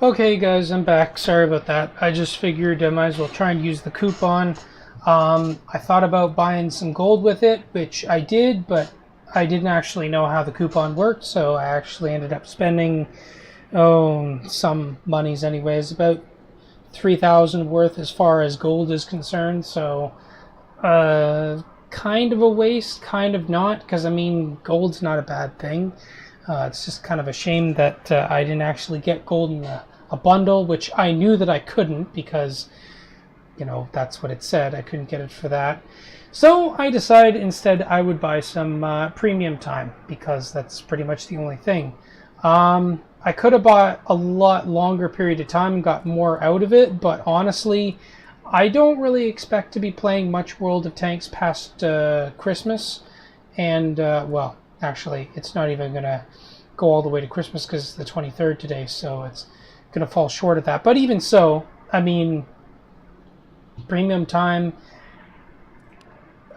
Okay, guys, I'm back. Sorry about that. I just figured I might as well try and use the coupon. I thought about buying some gold with it, which I did, but I didn't actually know how the coupon worked, so I actually ended up spending, some monies anyways, about 3,000 worth as far as gold is concerned, so kind of a waste, kind of not, because I mean, gold's not a bad thing. It's just kind of a shame that I didn't actually get gold in a bundle, which I knew that I couldn't because, that's what it said. I couldn't get it for that. So I decided instead I would buy some premium time because that's pretty much the only thing. I could have bought a lot longer period of time and got more out of it, but honestly, I don't really expect to be playing much World of Tanks past Christmas. And, well, actually, it's not even going to go all the way to Christmas because it's the 23rd today, so it's going to fall short of that. But even so, I mean, premium time,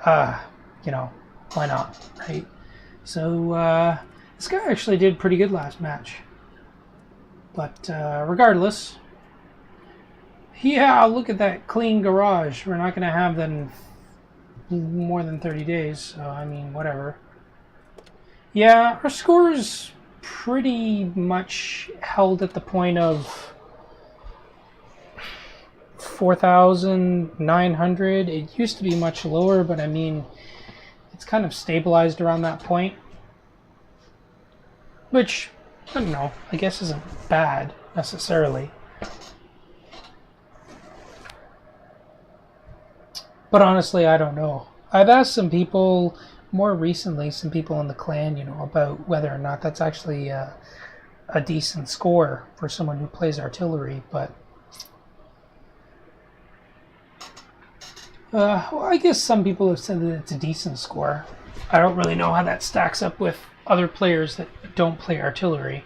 why not, right? So, this guy actually did pretty good last match. But regardless, yeah, look at that clean garage. We're not going to have that in more than 30 days, so I mean, whatever. Yeah, our score is pretty much held at the point of 4,900. It used to be much lower, but I mean, it's kind of stabilized around that point. Which, I don't know, I guess isn't bad, necessarily. But honestly, I don't know. I've asked some people more recently, some people in the clan, about whether or not that's actually a decent score for someone who plays artillery, but well, I guess some people have said that it's a decent score. I don't really know how that stacks up with other players that don't play artillery.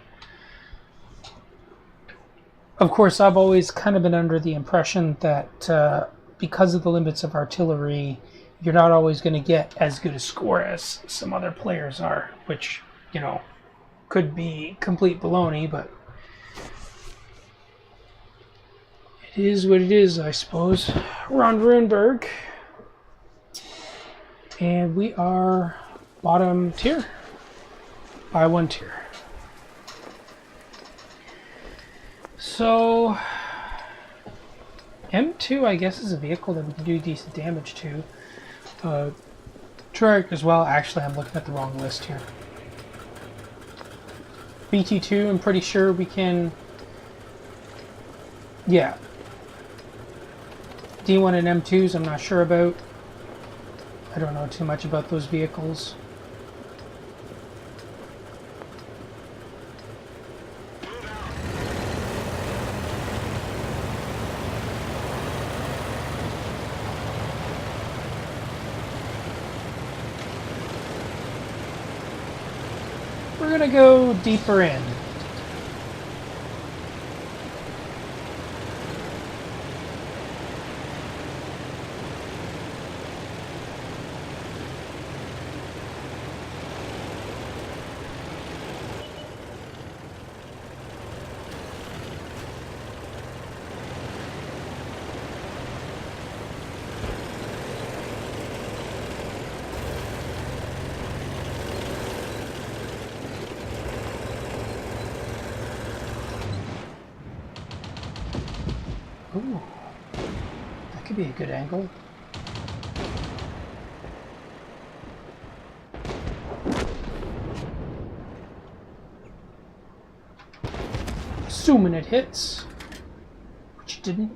Of course, I've always kind of been under the impression that because of the limits of artillery, you're not always going to get as good a score as some other players are, which, could be complete baloney, but it is what it is, I suppose. We're on Runeberg, and we are bottom tier by 1 tier. So M2, I guess, is a vehicle that we can do decent damage to. Turret as well. Actually, I'm looking at the wrong list here. BT2, I'm pretty sure we can... Yeah. D1 and M2s, I'm not sure about. I don't know too much about those vehicles. We're gonna go deeper in. Ooh, that could be a good angle. Assuming it hits, which it didn't.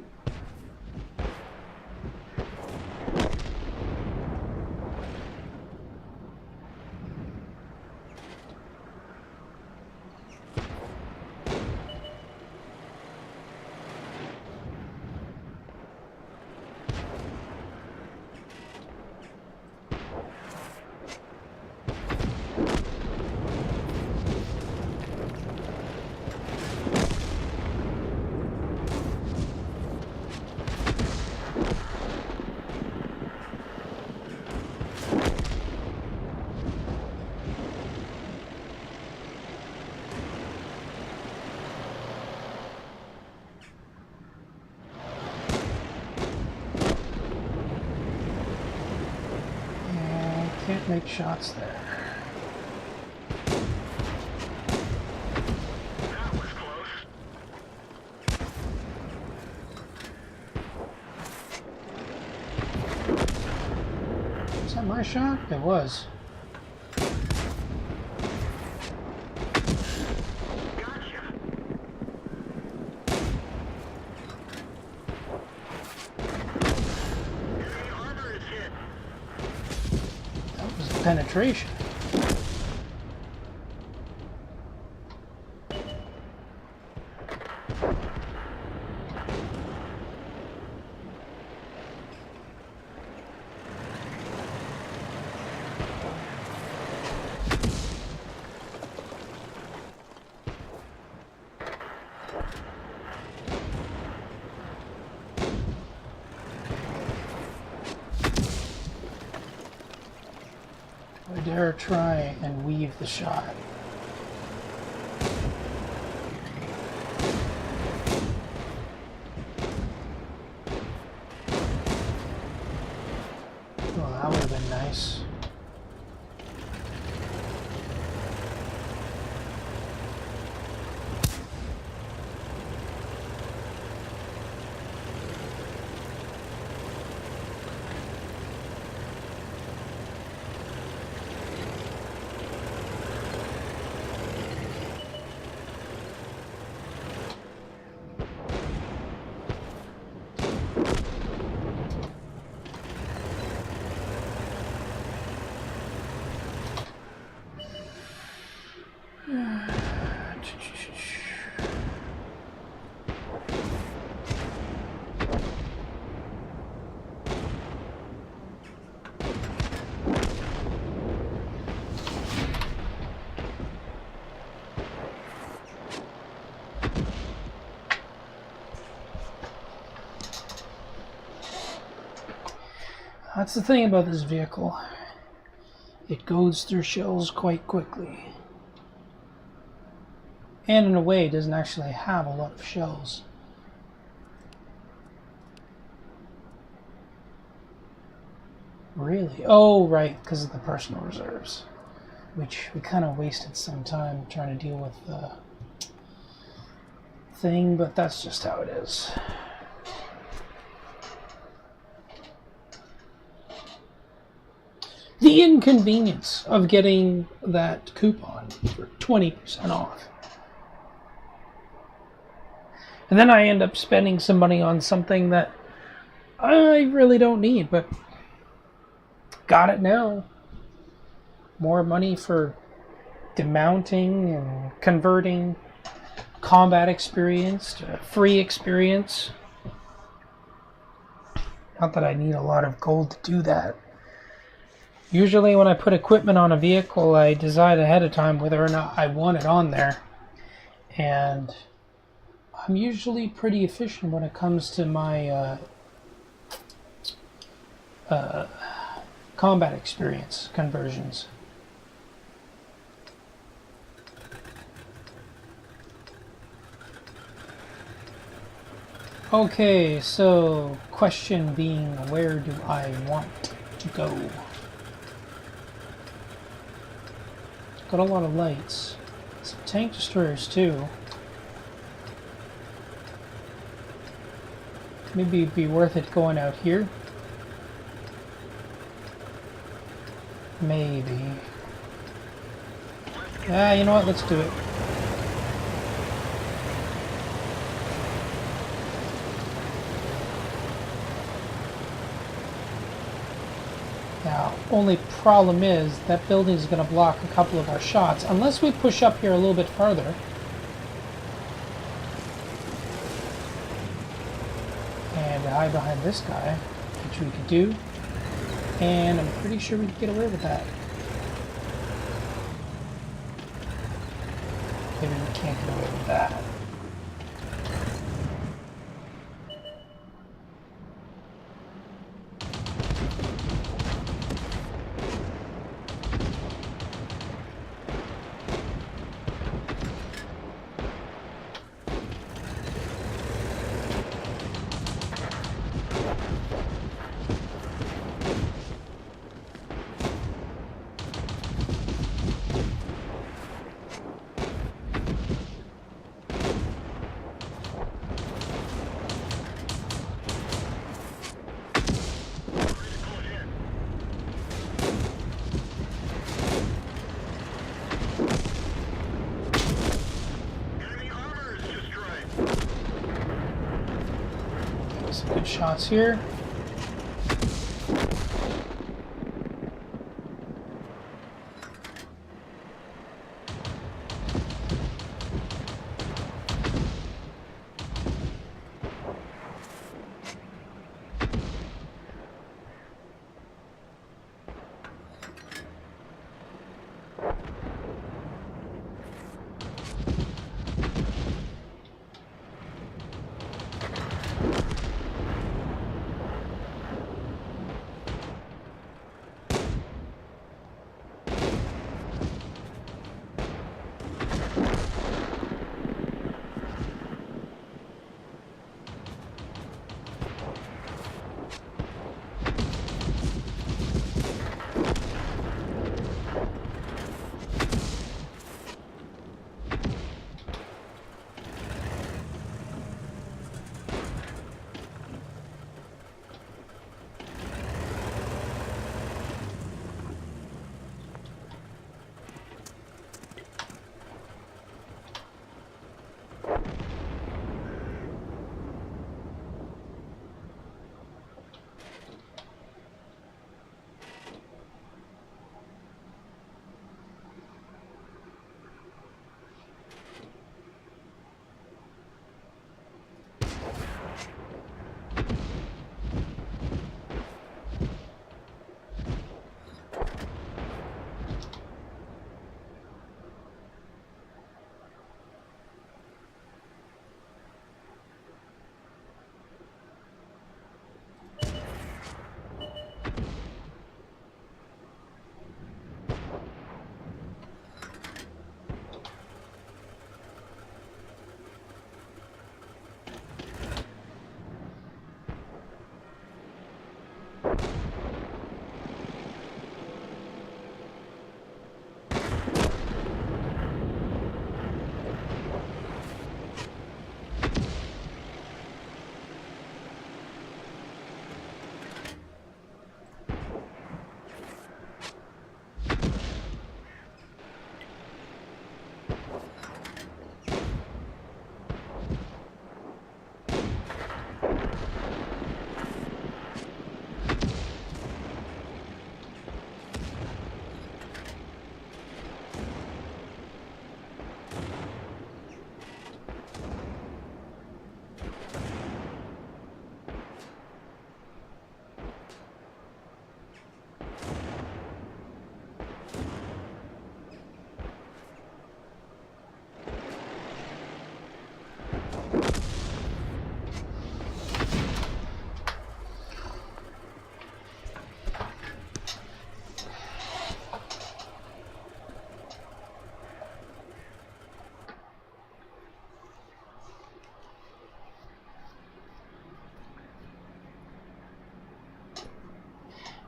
Can't make shots there. That was close. Was that my shot? It was. Gotcha. Enemy armor is hit. That was a penetration. I dare try and weave the shot. Well, that would have been nice. That's the thing about this vehicle. It goes through shells quite quickly. And in a way, it doesn't actually have a lot of shells. Really? Oh, right, because of the personal reserves. Which we kind of wasted some time trying to deal with the thing, but that's just how it is. The inconvenience of getting that coupon for 20% off. And then I end up spending some money on something that I really don't need, but got it now. More money for demounting and converting combat experience to free experience. Not that I need a lot of gold to do that. Usually when I put equipment on a vehicle, I decide ahead of time whether or not I want it on there. And I'm usually pretty efficient when it comes to my combat experience conversions. Okay, so question being, where do I want to go? Got a lot of lights. Some tank destroyers too. Maybe it'd be worth it going out here. Maybe. Ah, you know what? Let's do it. Now, only problem is that building is going to block a couple of our shots, unless we push up here a little bit farther. And hide behind this guy, which we could do. And I'm pretty sure we can get away with that. Maybe we can't get away with that. some good shots here.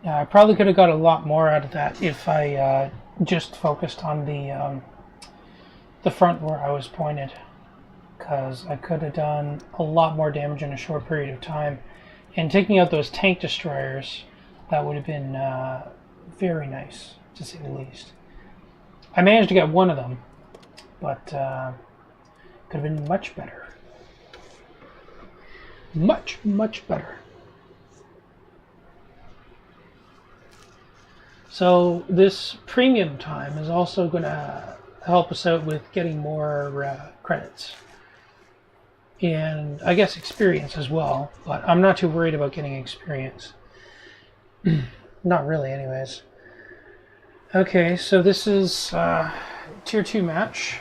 Yeah, I probably could have got a lot more out of that if I just focused on the front where I was pointed, because I could have done a lot more damage in a short period of time. And taking out those tank destroyers, that would have been very nice, to say the least. I managed to get one of them, but could have been much better. Much, much better. So this premium time is also going to help us out with getting more credits. And I guess experience as well, but I'm not too worried about getting experience. Not really anyways. Okay, so this is tier 2 match.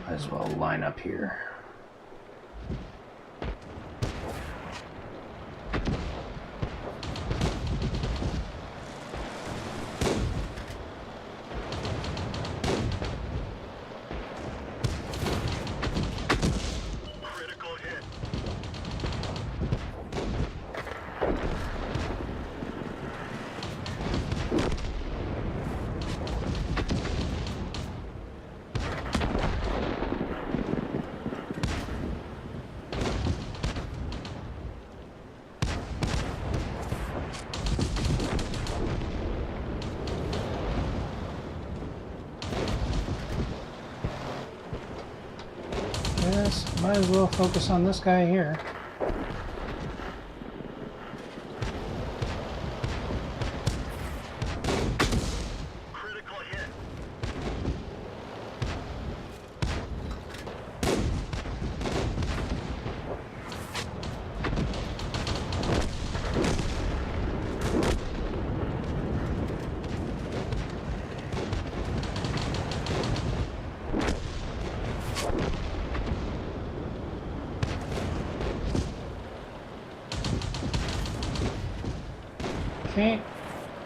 Might as well line up here. Critical hit. might as well focus on this guy here. Critical hit. Okay,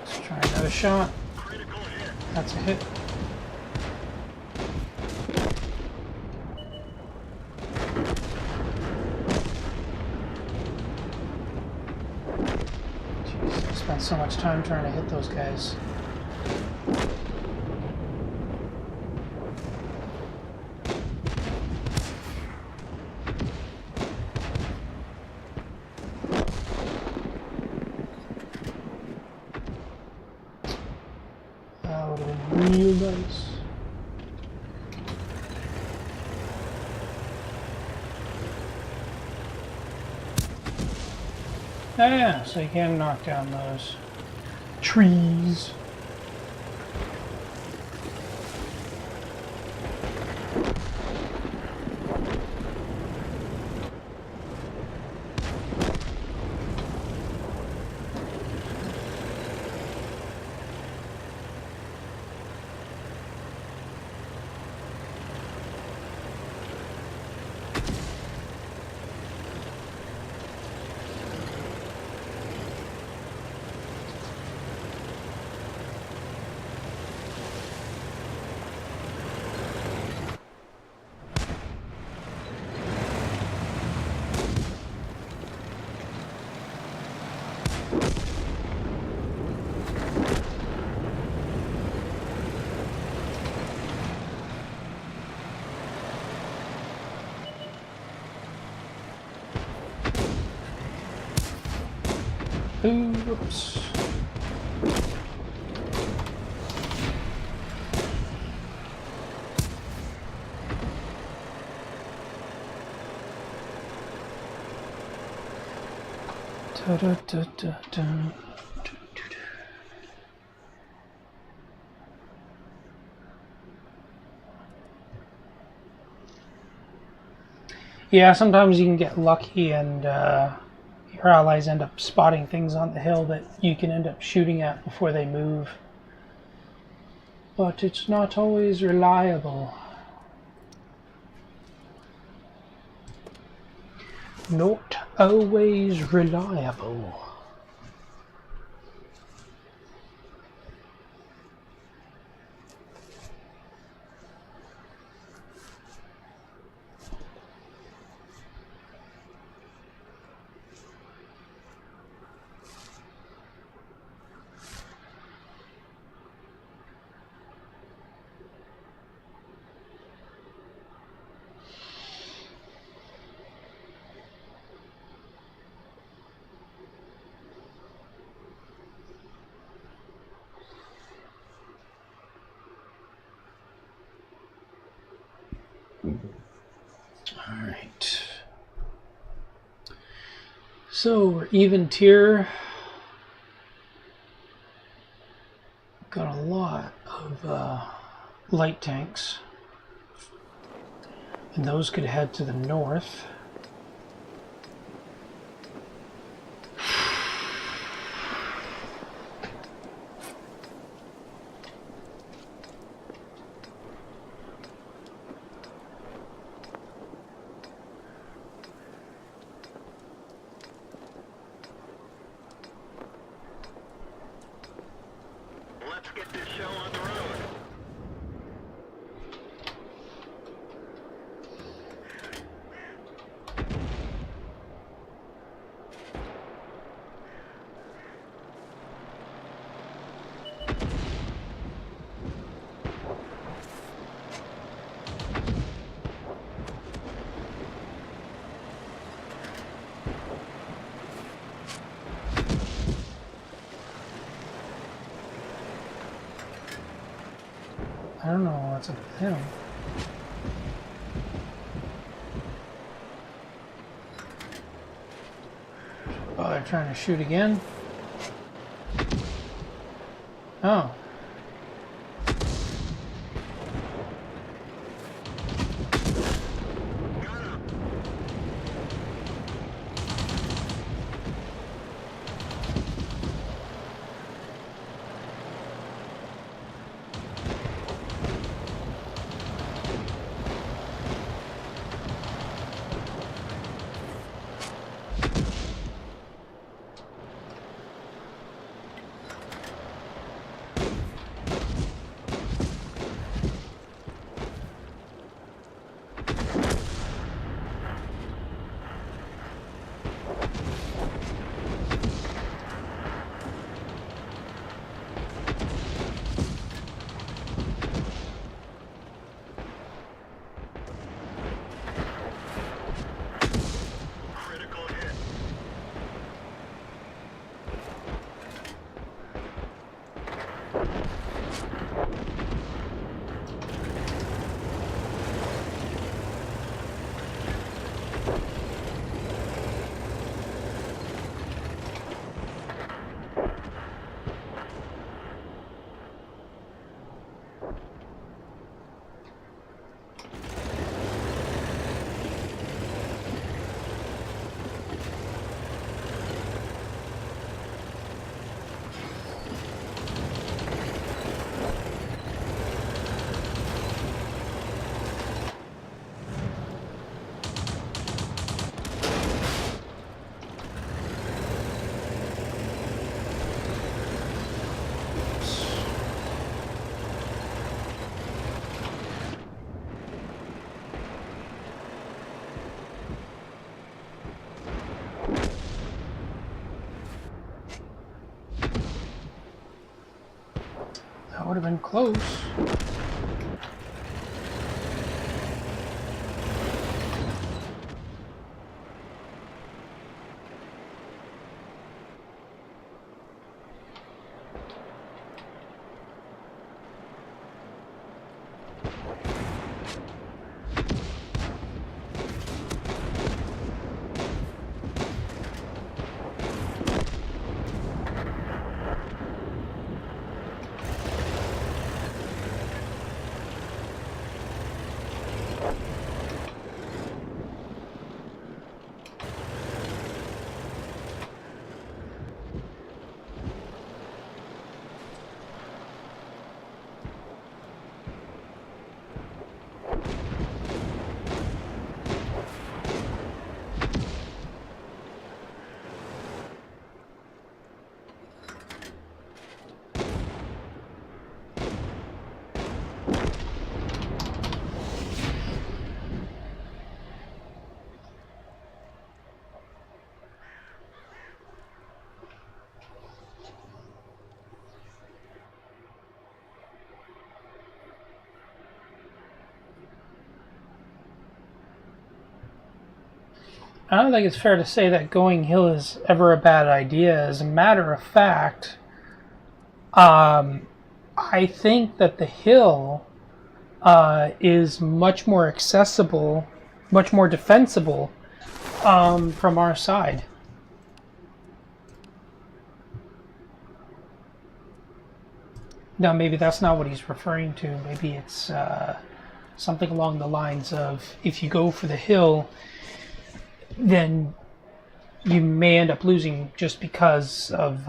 let's try another shot. Critical hit. That's a hit. Jeez, I spent so much time trying to hit those guys. That would have been real nice. Oh yeah, so you can knock down those trees. Oops. Da, da, da, da, da. Yeah, sometimes you can get lucky and your allies end up spotting things on the hill that you can end up shooting at before they move. But it's not always reliable. Not always reliable. Alright. So we're even tier. Got a lot of light tanks. And those could head to the north. Let's get this show on the road. I don't know what's up with him. they're trying to shoot again. Oh. Critical hit. That would have been close. I don't think it's fair to say that going hill is ever a bad idea. As a matter of fact, I think that the hill is much more accessible, much more defensible from our side. Now, maybe that's not what he's referring to. Maybe it's something along the lines of if you go for the hill, then you may end up losing just because of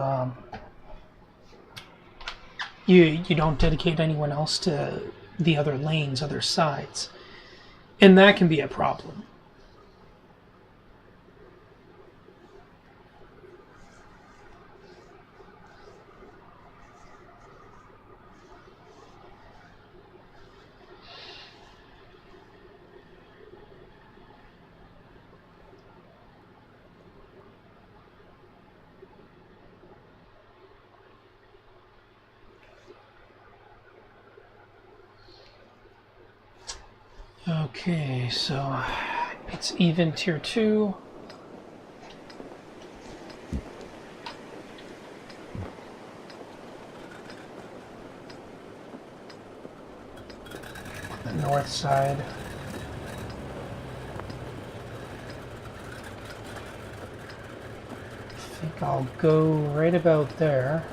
you don't dedicate anyone else to the other lanes, other sides, and that can be a problem. Okay, so it's even tier 2. The north side. think I'll go right about there.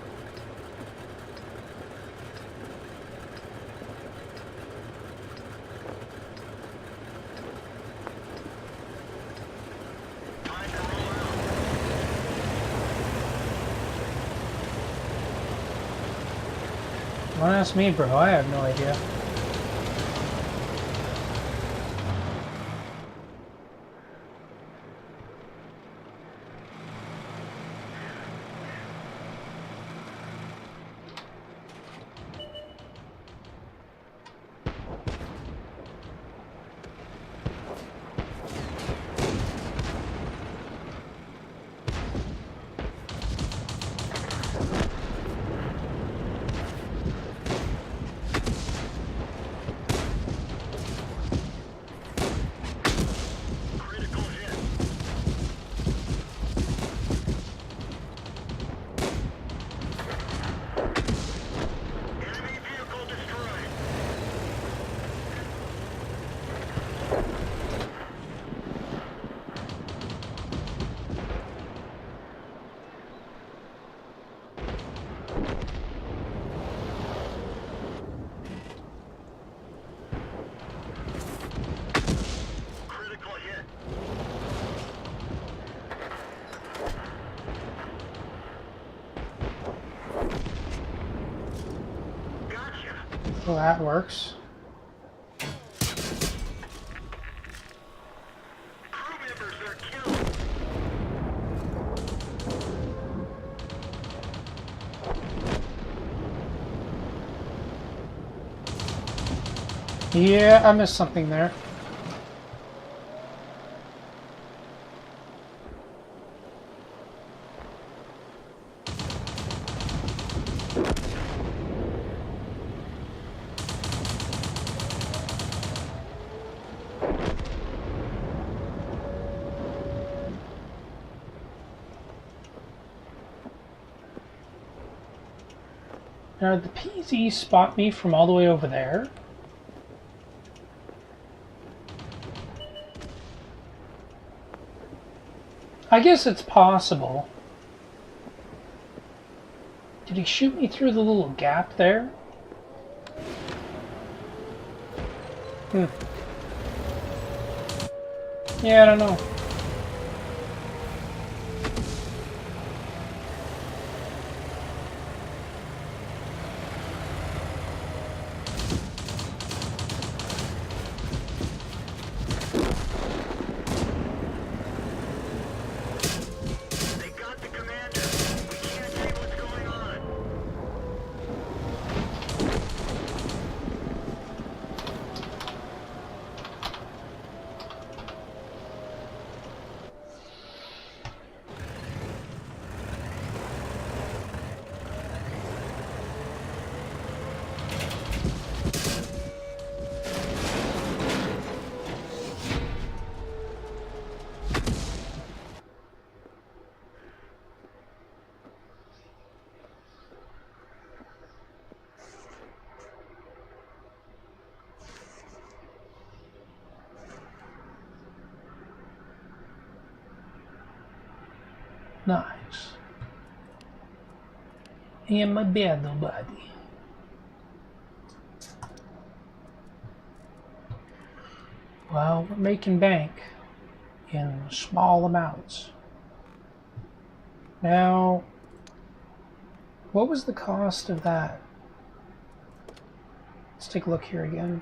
Time to roll out. Don't ask me, bro. I have no idea. Critical hit. Enemy vehicle destroyed. Critical hit. Gotcha. Well, that works. Crew members are killed. Yeah, I missed something there. Now, did the PZ spot me from all the way over there? I guess it's possible. Did he shoot me through the little gap there? Yeah, I don't know. They got the commander. We can't see what's going on. Nice. And my battle buddy. Well, we're making bank in small amounts. Now, what was the cost of that? Let's take a look here again.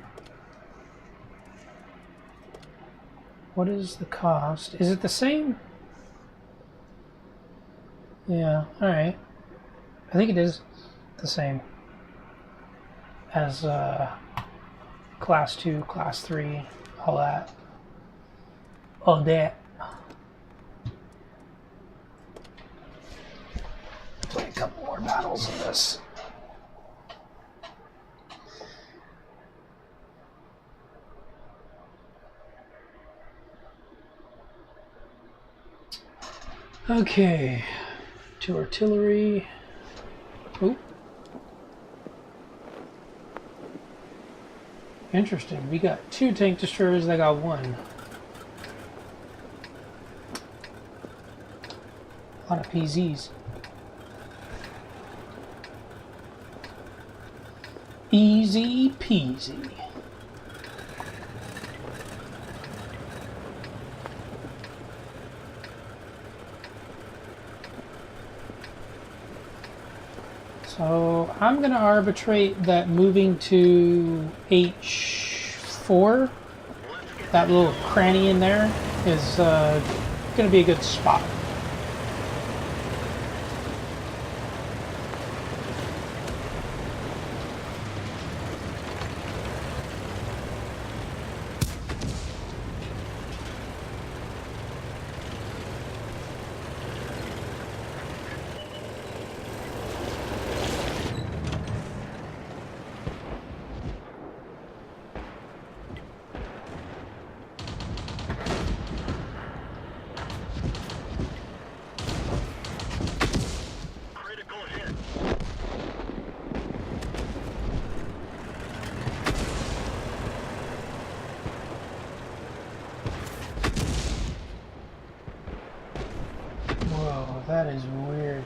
What is the cost? Is it the same? Yeah, alright. I think it is the same as class 2, class 3, all that. All that. Play a couple more battles of this. Okay, to artillery. Oop. Interesting. We got 2 tank destroyers, they got 1. A lot of PZs. Easy peasy. So I'm going to arbitrate that moving to H4, that little cranny in there, is going to be a good spot. Whoa, that is weird.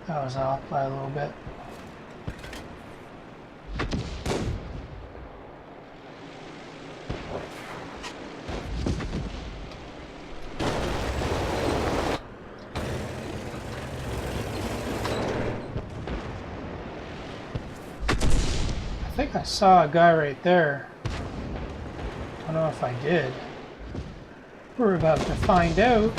That was off by a little bit. I think I saw a guy right there. Don't know if I did. We're about to find out.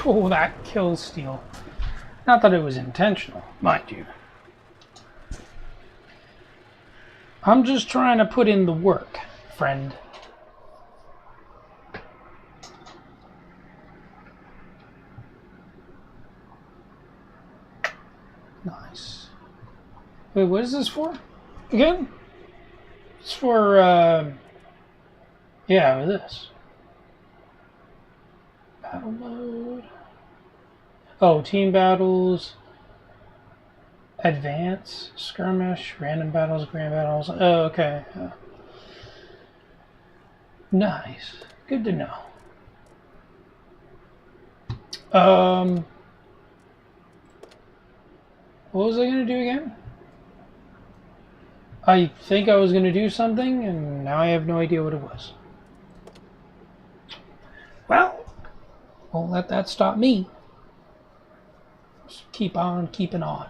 Oh, that kill steal. Not that it was intentional, mind you. I'm just trying to put in the work, friend. Nice. Wait, what is this for? Again? It's for, yeah, this. Battle mode. Oh, team battles. Advance, skirmish, random battles, grand battles. Oh, okay. Nice. Good to know. What was I gonna do again? I think I was going to do something, and now I have no idea what it was. Well, won't let that stop me. Just keep on keeping on.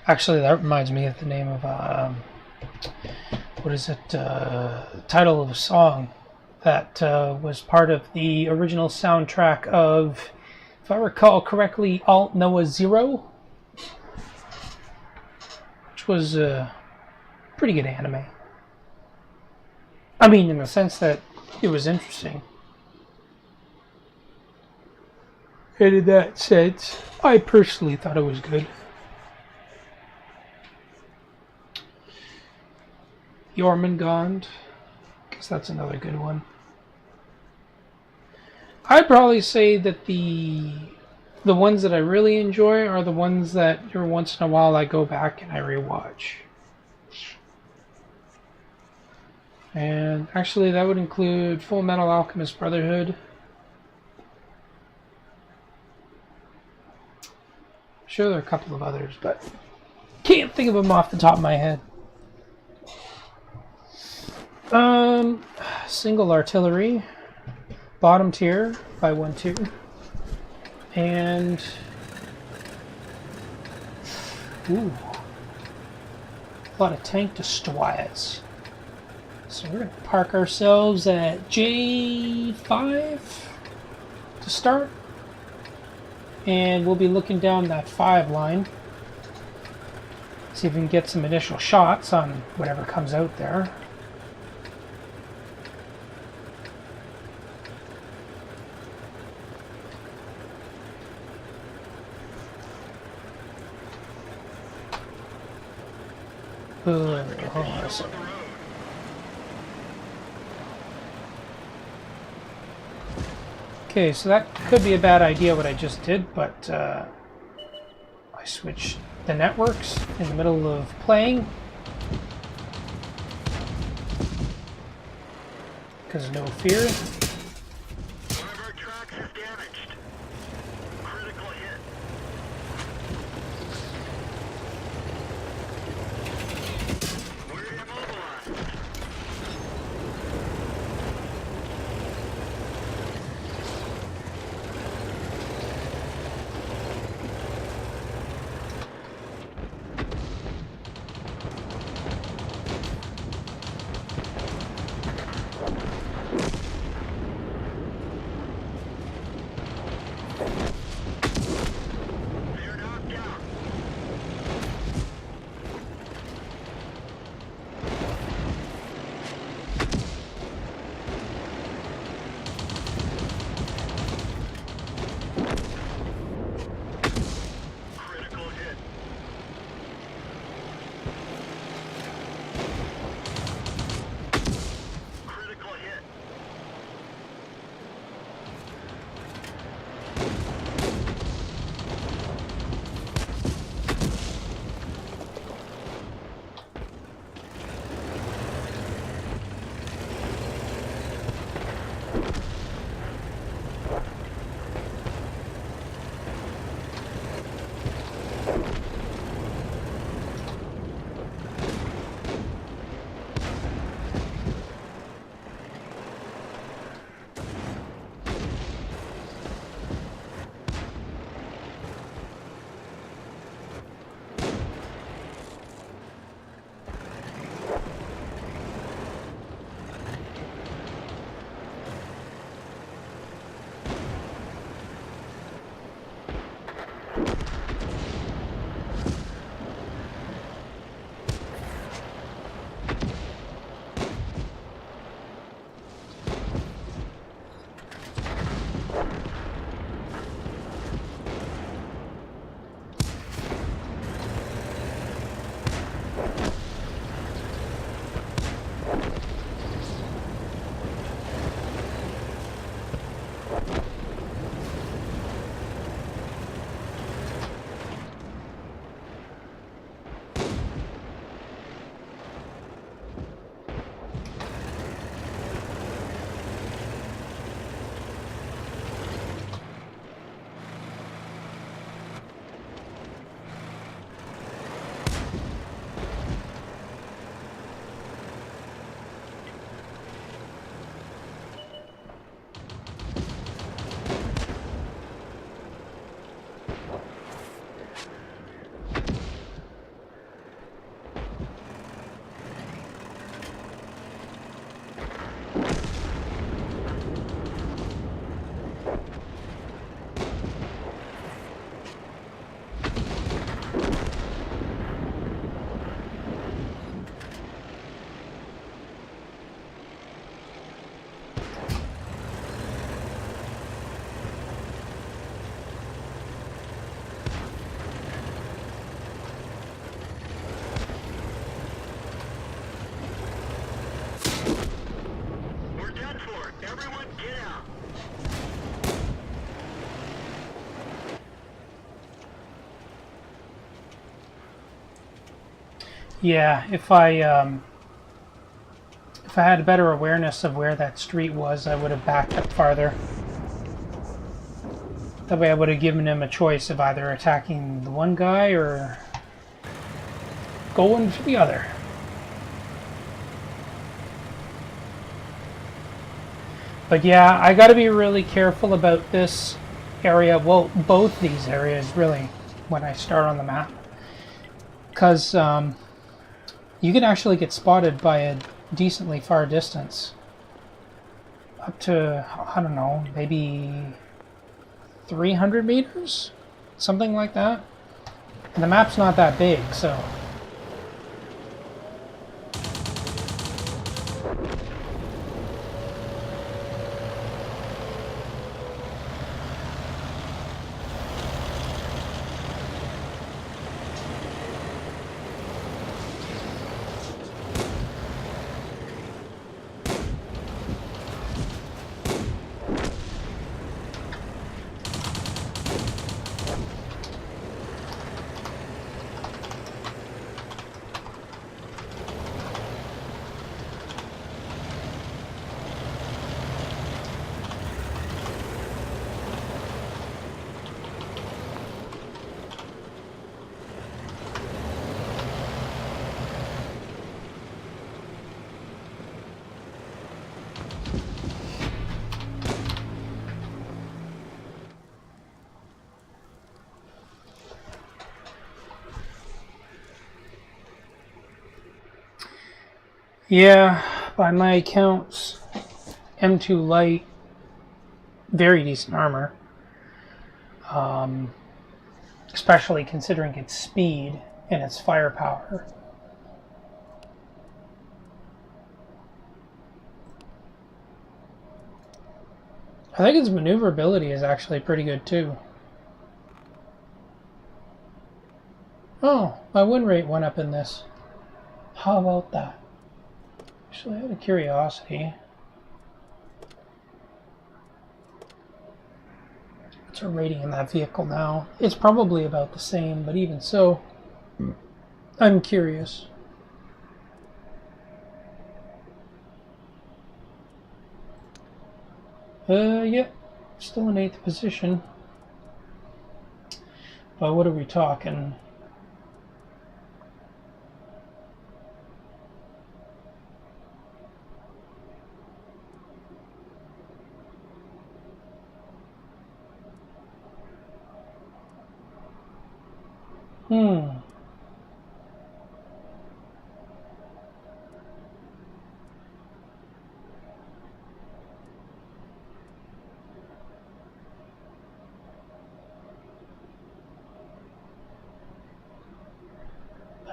Actually, that reminds me of the name of what is it? Title of a song that was part of the original soundtrack of, if I recall correctly, Alt Noah Zero, which was a pretty good anime. I mean, in the sense that it was interesting. And in that sense, I personally thought it was good. Jormungand, because that's another good one. I'd probably say that the ones that I really enjoy are the ones that every once in a while I go back and I rewatch. And actually that would include Full Metal Alchemist Brotherhood. I'm sure there are a couple of others, but can't think of them off the top of my head. Single Artillery, Bottom Tier by 1-2, and ooh, a lot of tank destroyers. So we're gonna park ourselves at J5 to start, and we'll be looking down that 5 line. See if we can get some initial shots on whatever comes out there. Okay, so that could be a bad idea what I just did, but I switched the networks in the middle of playing because no fear. One of our tracks is damaged. Critical hit. We're immobilized. Everyone get out. Yeah, if I had a better awareness of where that street was, I would have backed up farther. That way I would have given him a choice of either attacking the one guy or going for the other. But yeah, I got to be really careful about this area. Well, both these areas really when I start on the map, because you can actually get spotted by a decently far distance, up to, I don't know, maybe 300 meters, something like that. And the map's not that big, so. Yeah, by my accounts, M2 Light, very decent armor. Especially considering its speed and its firepower. I think its maneuverability is actually pretty good too. Oh, my win rate went up in this. How about that? Actually, out of curiosity, what's our rating in that vehicle now? It's probably about the same, but even so, I'm curious. Yep, still in 8th position. But what are we talking?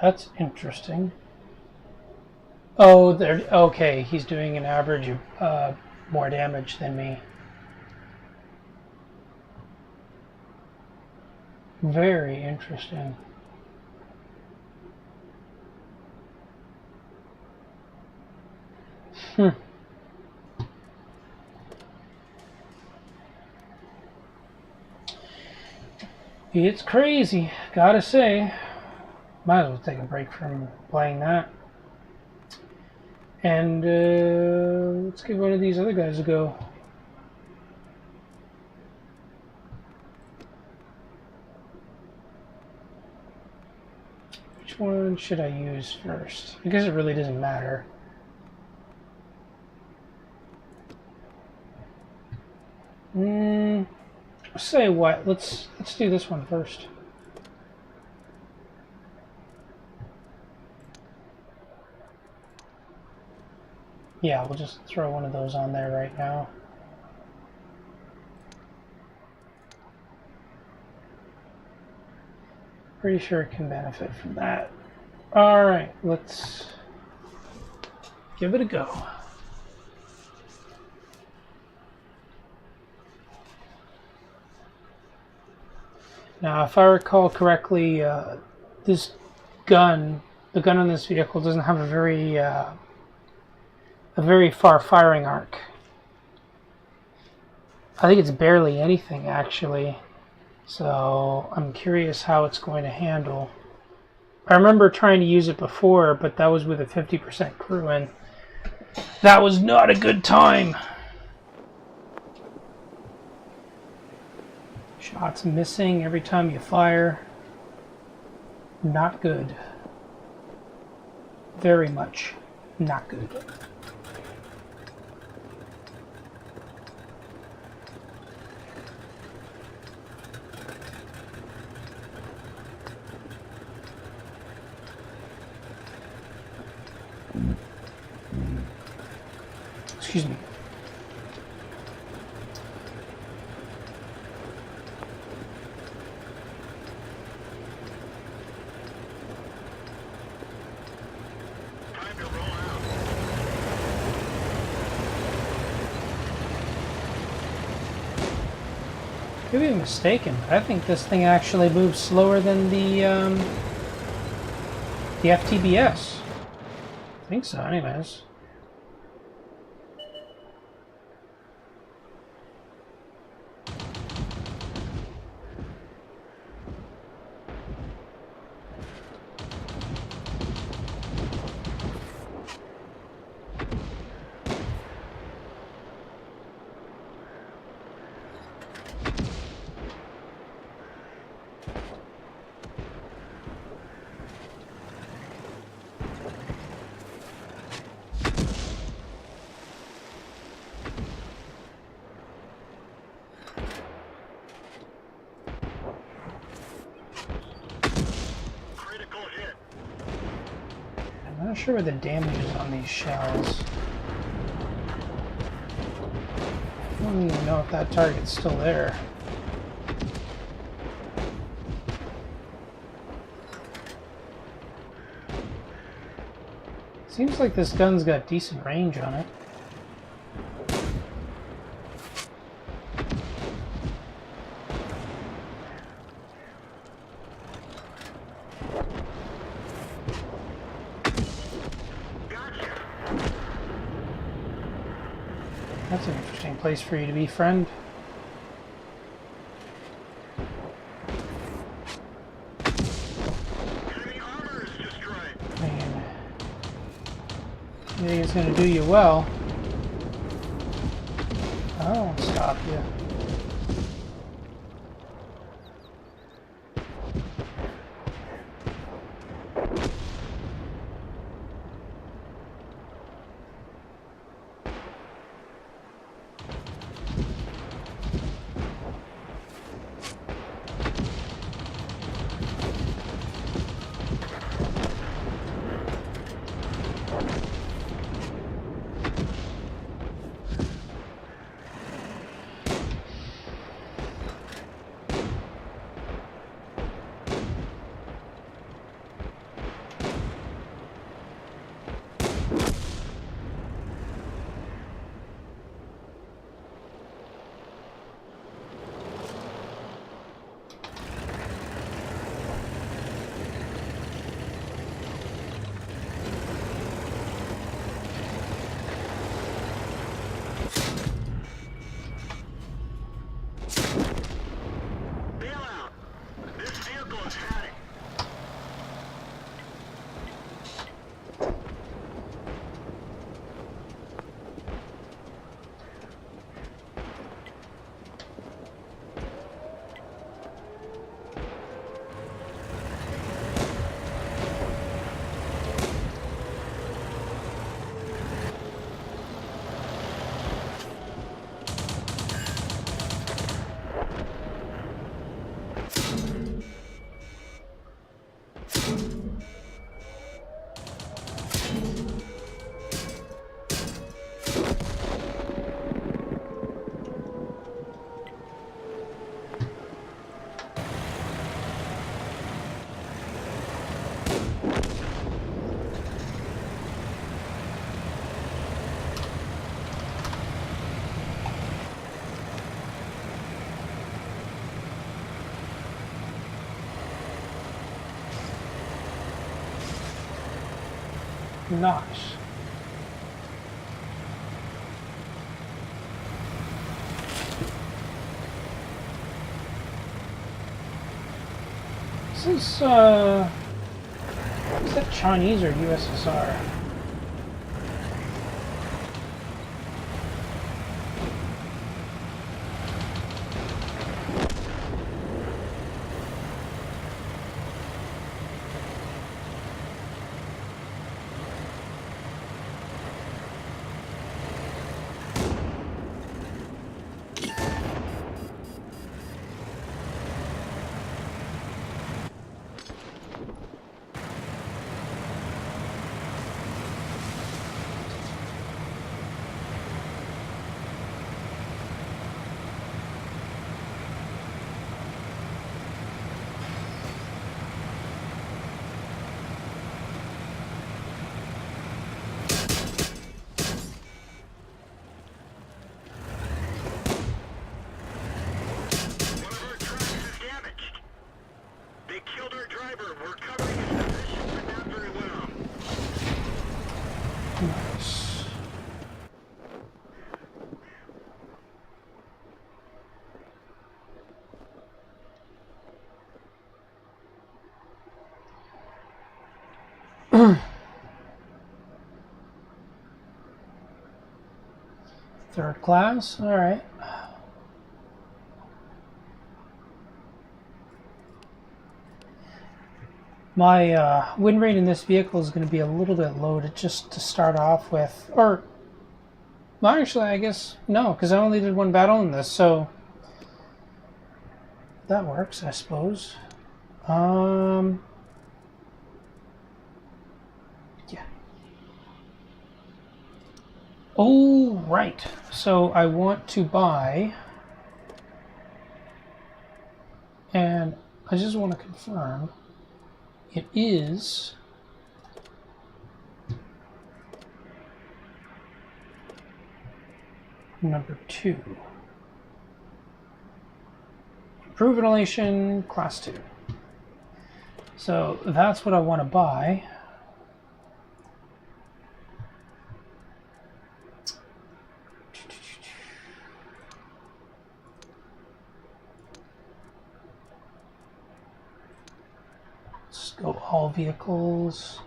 That's interesting. Oh, there. Okay, he's doing an average more damage than me. Very interesting. It's crazy, gotta say. Might as well take a break from playing that. And let's give one of these other guys a go. Which one should I use first? I guess it really doesn't matter. Say what? Let's do this one first. Yeah, we'll just throw one of those on there right now. Pretty sure it can benefit from that. Alright, let's give it a go. Now, if I recall correctly, this gun, the gun on this vehicle, doesn't have a very far firing arc. I think it's barely anything actually. So I'm curious how it's going to handle. I remember trying to use it before, but that was with a 50% crew, and that was not a good time. Shots missing every time you fire. Not good. Very much not good. Excuse me. Time to roll out. Could be mistaken, but I think this thing actually moves slower than the FTBS. I think so, anyways. Critical hit. I'm not sure what the damage is on these shells. I don't even know if that target's still there. Seems like this gun's got decent range on it. Gotcha. That's an interesting place for you to be, friend. Enemy armor is destroyed. I mean, I think it's going to do you well. I won't stop you. Bail out. This vehicle is heading. Nice. This is that Chinese or USSR? One of our trucks is damaged. They killed our driver. We're covering his position, but not very well. Nice. Third class, all right. My win rate in this vehicle is going to be a little bit low just to start off with. Or, well, actually, I guess, no, because I only did one battle in this, so that works, I suppose. Yeah. Oh, right. So I want to buy, and I just want to confirm. It is number 2. Improve ventilation, class 2. So that's what I want to buy. Go all vehicles.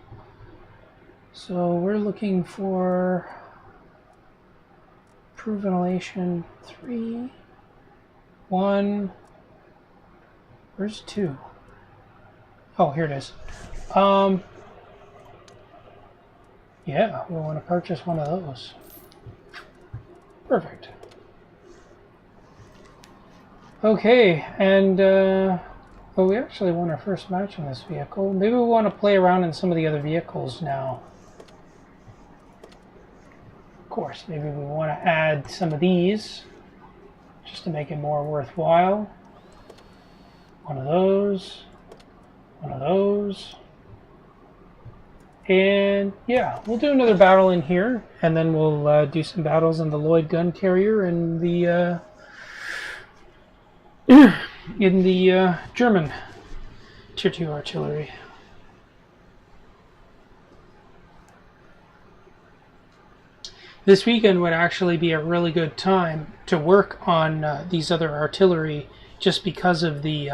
So we're looking for improve ventilation 3, 1. Where's 2? Oh, here it is. Yeah, we want to purchase one of those. Perfect. Okay, and well, we actually won our first match in this vehicle. Maybe we want to play around in some of the other vehicles now. Of course, maybe we want to add some of these just to make it more worthwhile. One of those. One of those. And yeah, we'll do another battle in here, and then we'll do some battles in the Lloyd gun carrier and the in the German Tier 2 artillery. This weekend would actually be a really good time to work on these other artillery just because of the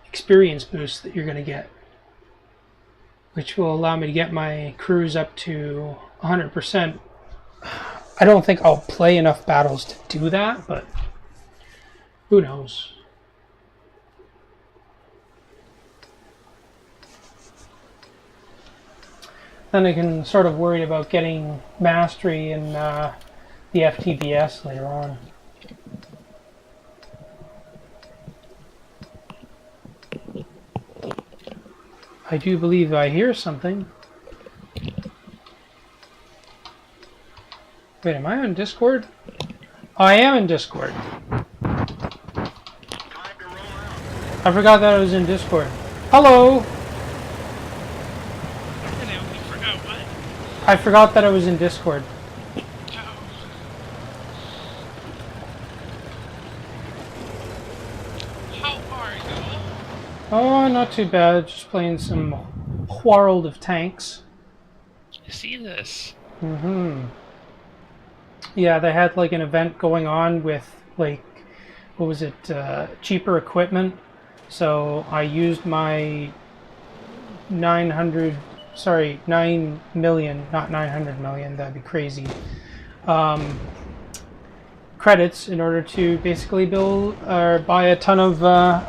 experience boost that you're going to get, which will allow me to get my crews up to 100%. I don't think I'll play enough battles to do that, but who knows? Then I can sort of worry about getting mastery in the FTBS later on. I do believe I hear something. Wait, am I on Discord? I am in Discord. I forgot that I was in Discord. Hello! Hello, you forgot what? I forgot that I was in Discord. How are you? Oh, not too bad. Just playing some World of Tanks. I see this. Yeah, they had like an event going on with like, what was it, cheaper equipment. So I used my 9 million, not 900 million, that'd be crazy, credits in order to basically build or buy a ton of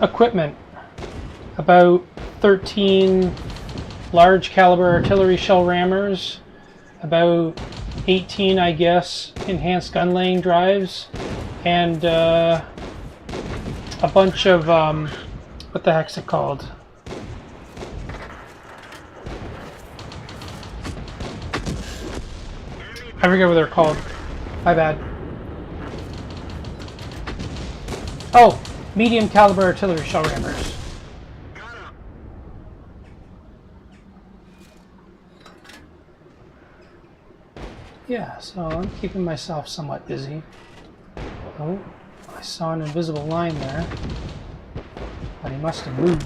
equipment. About 13 large caliber artillery shell rammers, about 18, I guess, enhanced gun laying drives, and a bunch of, what the heck's it called? I forget what they're called. My bad. Oh, medium caliber artillery shell rammers. Got him. Yeah, so I'm keeping myself somewhat busy. Oh, I saw an invisible line there, but he must have moved.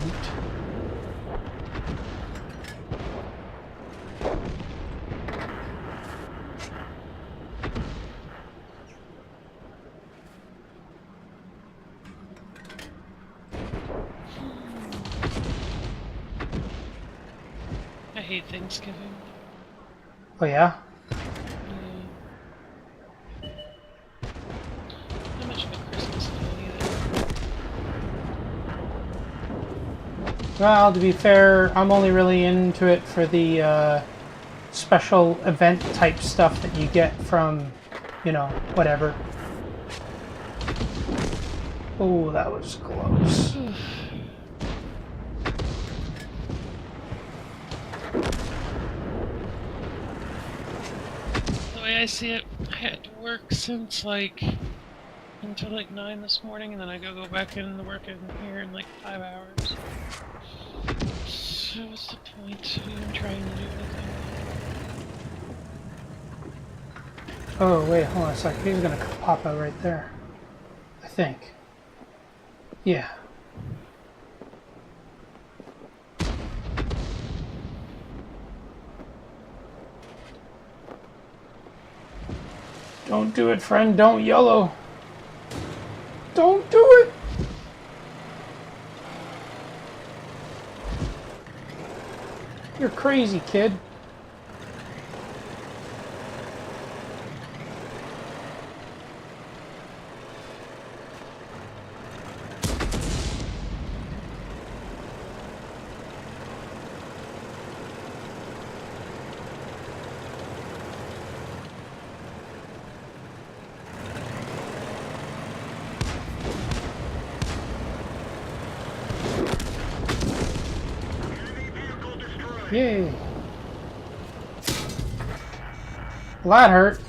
I hate Thanksgiving. Oh yeah? Not much of a Christmas fan either. Well, to be fair, I'm only really into it for the special event type stuff that you get from, you know, whatever. Oh, that was close. The way I see it, I had to work since like until like 9 this morning, and then I go back in to work in here in like 5 hours. So what's the point of even trying to do anything? Oh, wait, hold on a second. He's gonna pop out right there. I think. Yeah. Don't do it, friend. Don't yellow. Don't do it. You're crazy, kid. Enemy vehicle destroyed. Yay. Well, that hurt.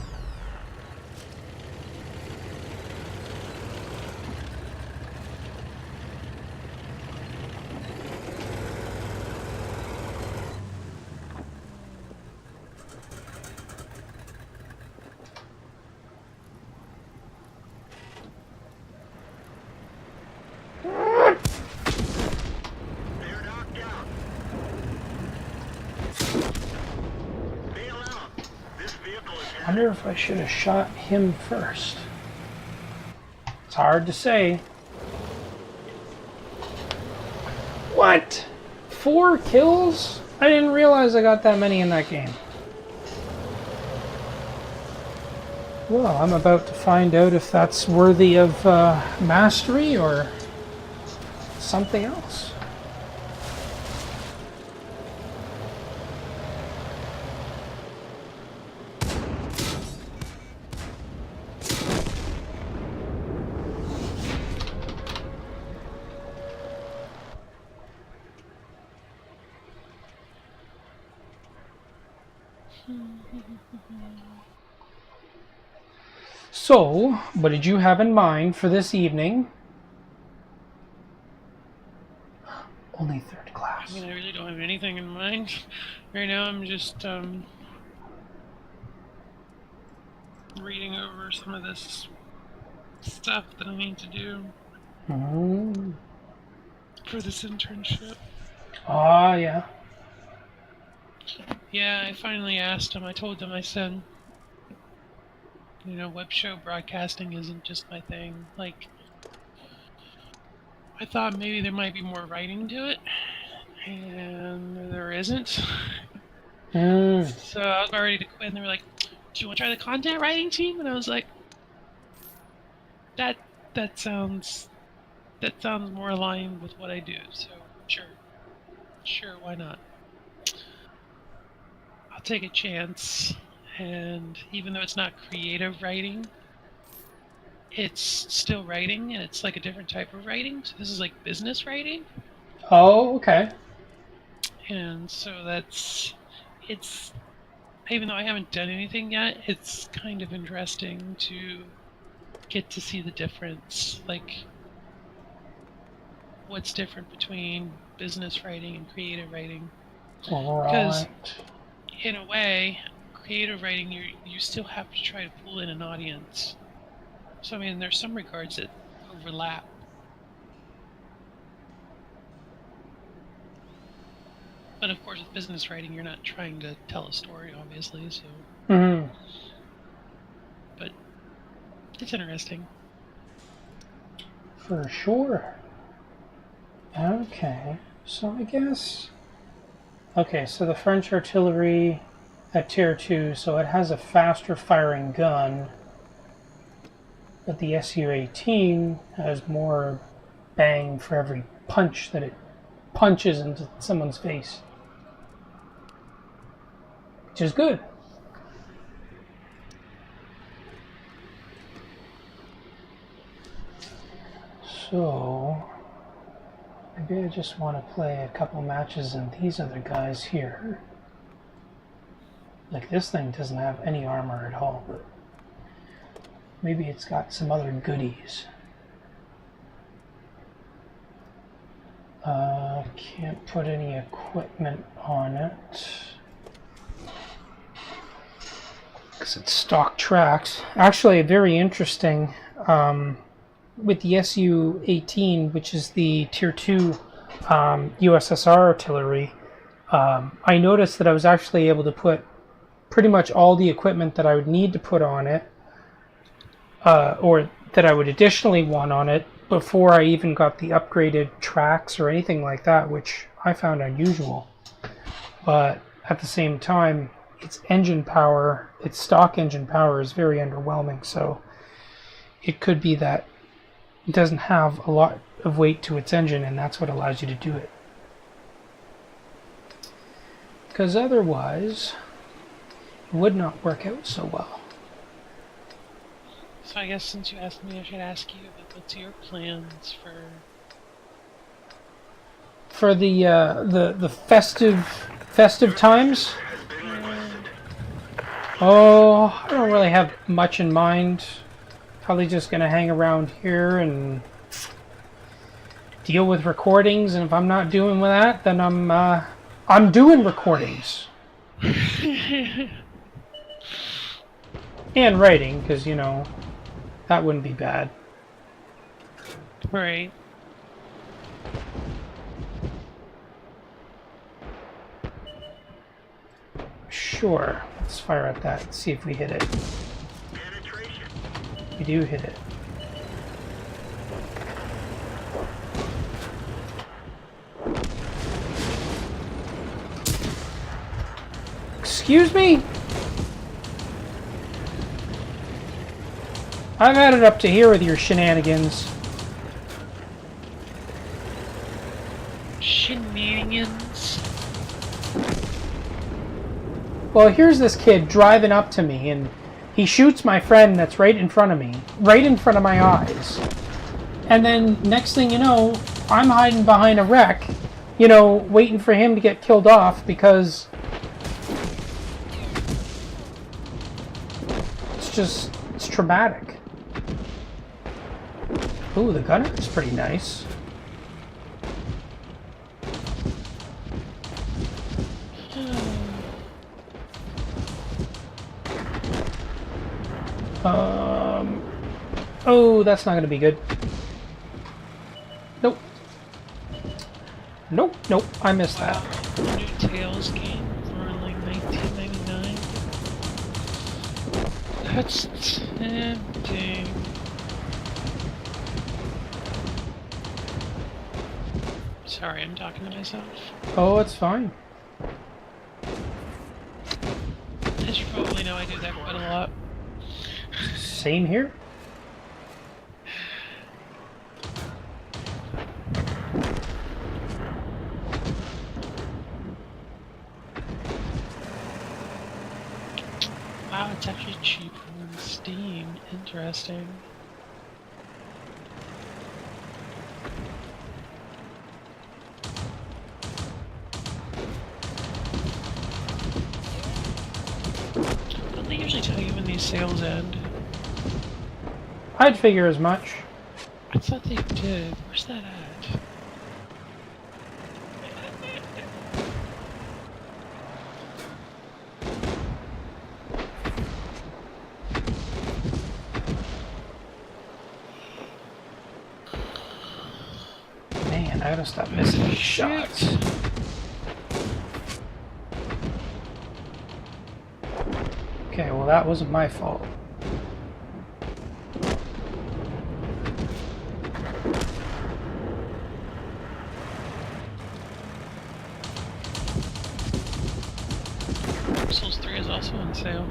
They're knocked out. Bail out. This vehicle is I wonder if I should have shot him first. It's hard to say. What? 4 kills? I didn't realize I got that many in that game. Well, I'm about to find out if that's worthy of mastery or something else. So, what did you have in mind for this evening? Only 3rd I class. mean, I really don't have anything in mind. Right now I'm just reading over some of this stuff that I need to do for this internship. Ah, yeah. Yeah, I finally asked him. I told him, I said, you know, web show broadcasting isn't just my thing. Like, I thought maybe there might be more writing to it, and there isn't. Hmm. So I was about ready to quit, and they were like, "Do you want to try the content writing team?" And I was like, "That that sounds that sounds more aligned with what I do. So sure, why not? I'll take a chance." And even though it's not creative writing, it's still writing, and it's like a different type of writing. So this is like business writing, Oh, okay. and so it's even though I haven't done anything yet, it's kind of interesting to get to see the difference, like what's different between business writing and creative writing. Because Right. in a way, creative writing you still have to try to pull in an audience. So I mean, there's some regards that overlap. But of course, with business writing, you're not trying to tell a story, obviously. So, Hmm. but it's interesting. For sure. Okay. So I guess. Okay, so the French artillery at tier 2, so it has a faster firing gun, but the Su-18 has more bang for every punch that it punches into someone's face, which is good. So maybe I just want to play a couple matches in these other guys here. Like this thing doesn't have any armor at all, but maybe it's got some other goodies. Can't put any equipment on it because it's stock tracks. Actually, very interesting. With the Su-18, which is the Tier 2 USSR artillery, I noticed that I was actually able to put pretty much all the equipment that I would need to put on it, or that I would additionally want on it, before I even got the upgraded tracks or anything like that, which I found unusual. But at the same time, its engine power, its stock engine power, is very underwhelming, so it could be that it doesn't have a lot of weight to its engine, and that's what allows you to do it. Because otherwise, it would not work out so well. So I guess since you asked me, I should ask you about what's your plans for the festive times. Oh, I don't really have much in mind. Probably just gonna hang around here and deal with recordings. And if I'm not doing with that, then I'm doing recordings and writing, because you know that wouldn't be bad. right? Sure. Let's fire at that and see if we hit it. Penetration. We do hit it. Excuse me? I've had it up to here with your shenanigans. Shenanigans. Well, here's this kid driving up to me, and he shoots my friend that's right in front of me, right in front of my eyes. And then, next thing you know, I'm hiding behind a wreck, you know, waiting for him to get killed off, because it's traumatic. Ooh, the gunner is pretty nice. Oh, that's not going to be good. Nope. Nope, I missed that. New Tales game for like 1999. That's tempting. Sorry, I'm talking to myself. Oh, it's fine. As you probably know, I do that quite a lot. Same here. Wow, it's actually cheaper than Steam. Interesting. Don't they usually tell you when these sales end? I'd figure as much. I thought they did. Where's that at? Man, I gotta stop missing these shots. Okay, well that wasn't my fault. Souls 3 is also on sale.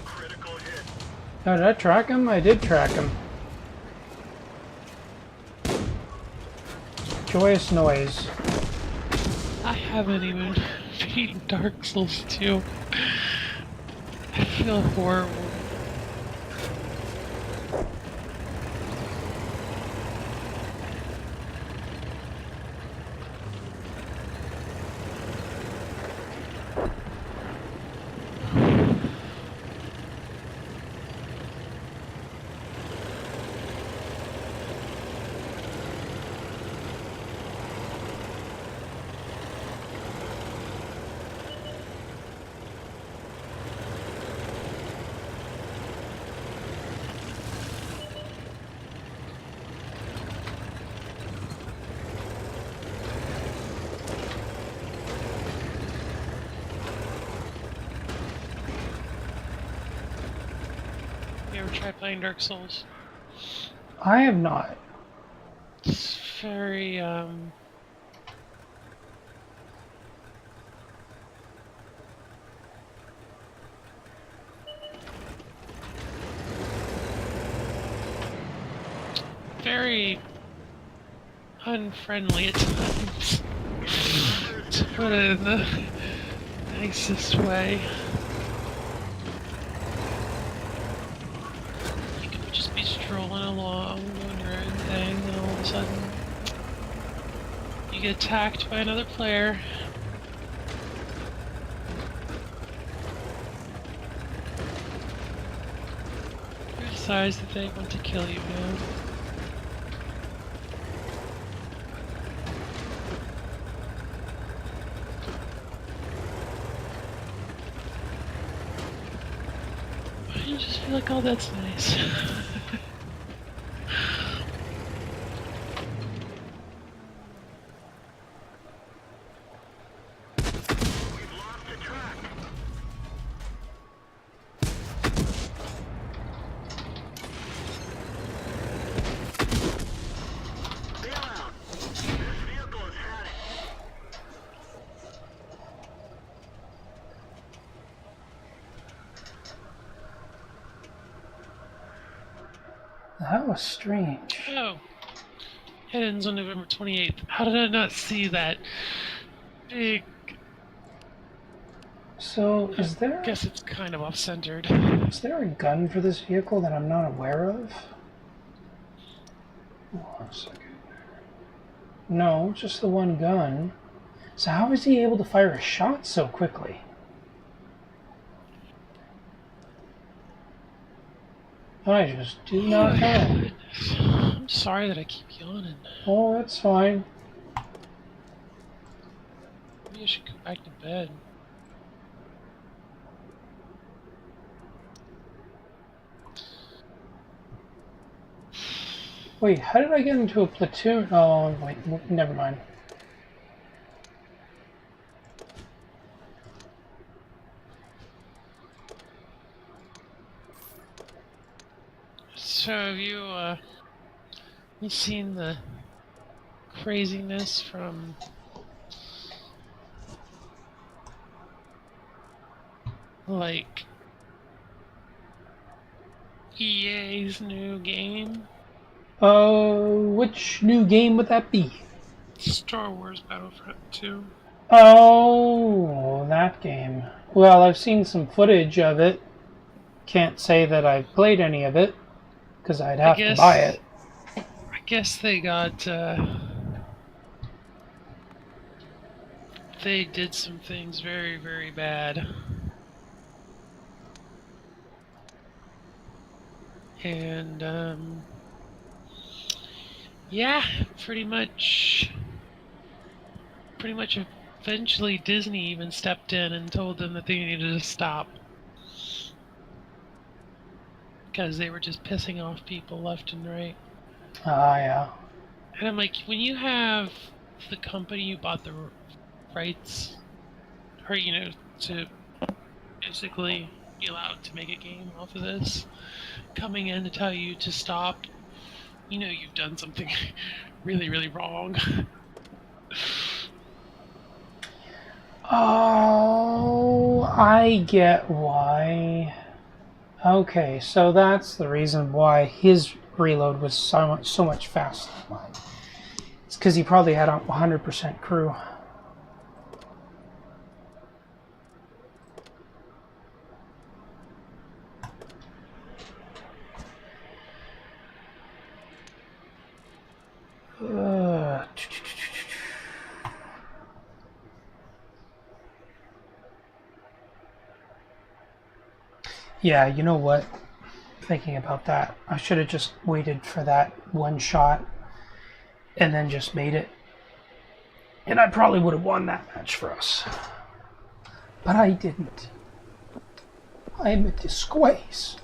Critical hit. Oh, did I track him? I did track him. Joyous noise. I haven't even beaten Dark Souls 2. I feel horrible. You ever try playing Dark Souls? I have not. It's very, very unfriendly at times. To put it in the nicest way. You could just be strolling along, doing your own thing, and all of a sudden you get attacked by another player. Who decides that they want to kill you now? I just feel like, oh, that's nice. We've lost the track. Bailout. This vehicle has had it. That was strange. Oh. It ends on November 28th. How did I not see that? Big. So, is I there guess it's kind of off-centered. a gun for this vehicle that I'm not aware of? Hold on a second. No, just the one gun. So how is he able to fire a shot so quickly? I just do not know. I'm sorry that I keep yawning. Oh, that's fine. Maybe I should go back to bed. Wait, how did I get into a platoon? Oh, wait, never mind. So have you You seen the craziness from like EA's new game, Oh, which new game would that be? Star Wars Battlefront 2? Oh, that game. Well, I've seen some footage of it. Can't say that I've played any of it, because I'd I have to buy guess it. I guess they did some things very, very bad. And yeah, pretty much eventually Disney even stepped in and told them that they needed to stop because they were just pissing off people left and right. Ah, yeah. And I'm like, when you have the company you bought the rights, or to basically be allowed to make a game off of this, coming in to tell you to stop, you've done something really, really wrong. Oh, I get why. Okay, so that's the reason why his reload was so much faster than mine. It's because he probably had a 100% crew. Yeah, you know what? Thinking about that, I should have just waited for that one shot and then just made it. And I probably would have won that match for us. But I didn't. I am a disgrace.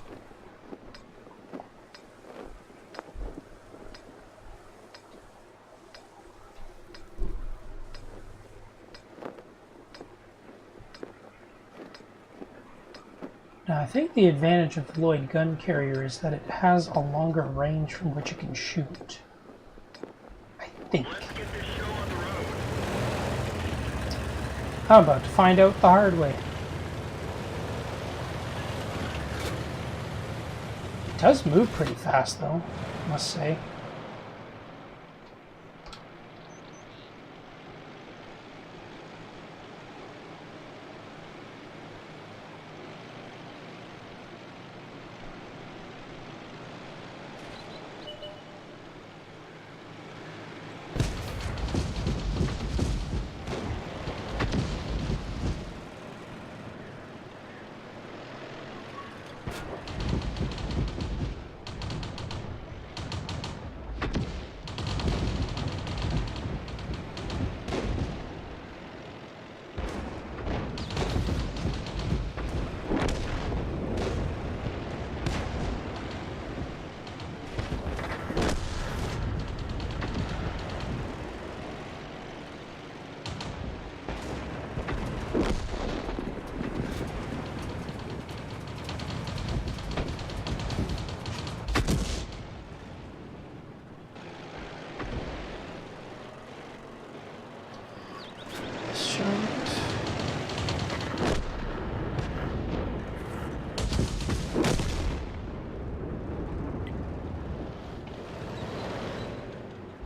Now, I think the advantage of the Lloyd gun carrier is that it has a longer range from which it can shoot. I think. Let's get this show on the road. I'm about to find out the hard way. It does move pretty fast, though, I must say.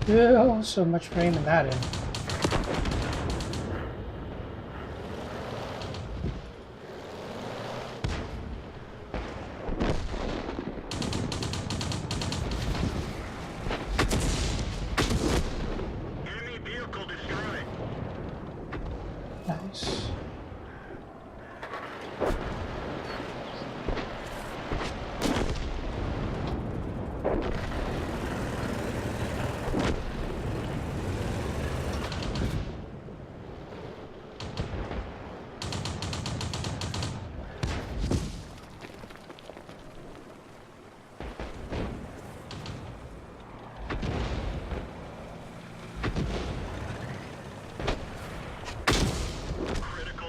Oh, so much for aiming that in. Enemy vehicle destroyed. Nice. Critical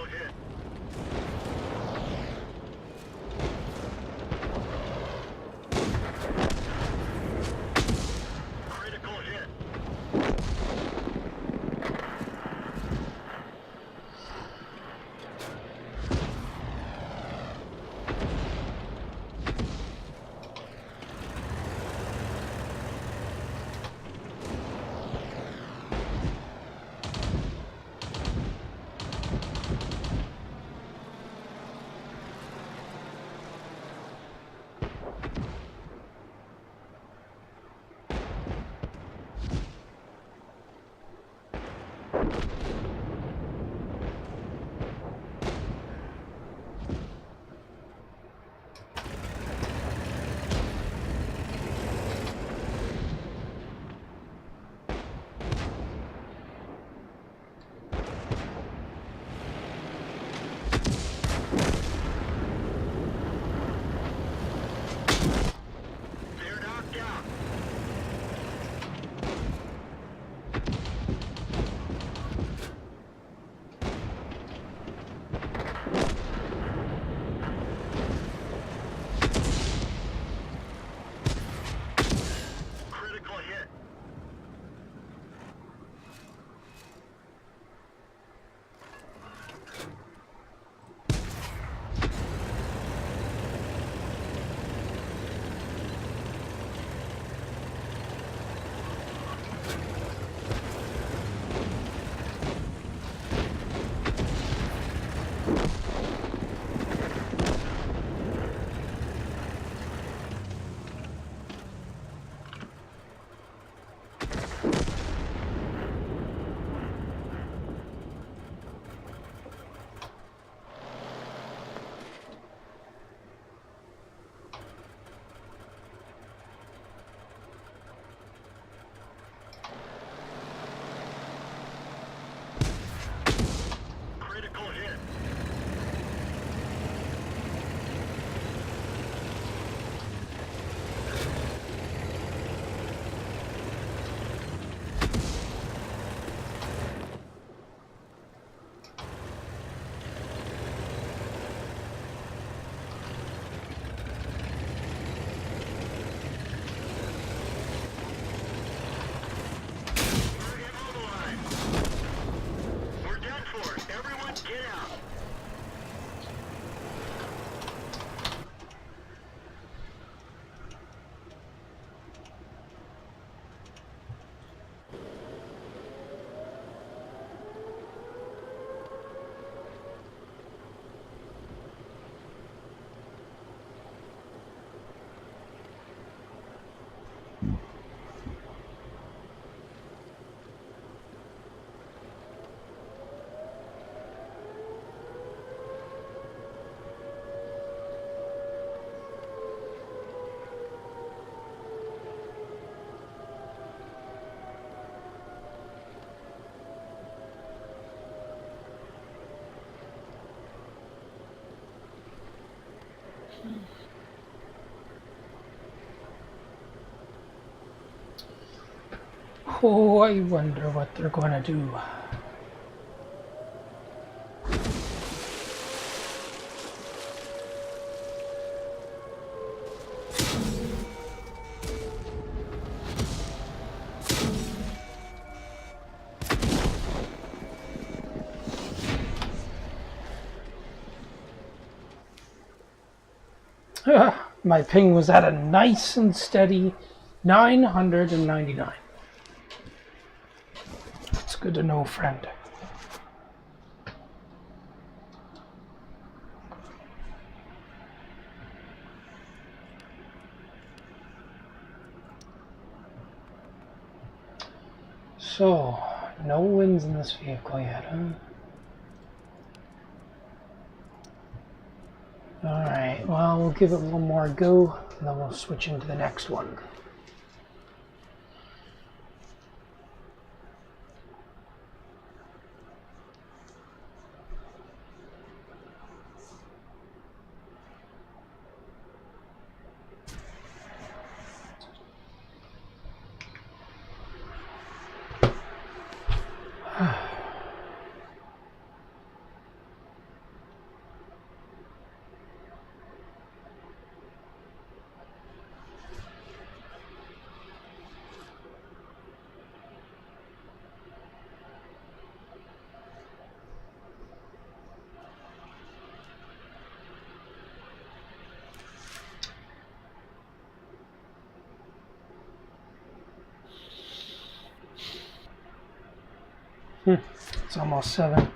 Oh, I wonder what they're gonna do. My ping was at a nice and steady 999. It's good to know, friend. So, no wins in this vehicle yet, huh? Alright, well, we'll give it one more go, and then we'll switch into the next one. It's almost 7.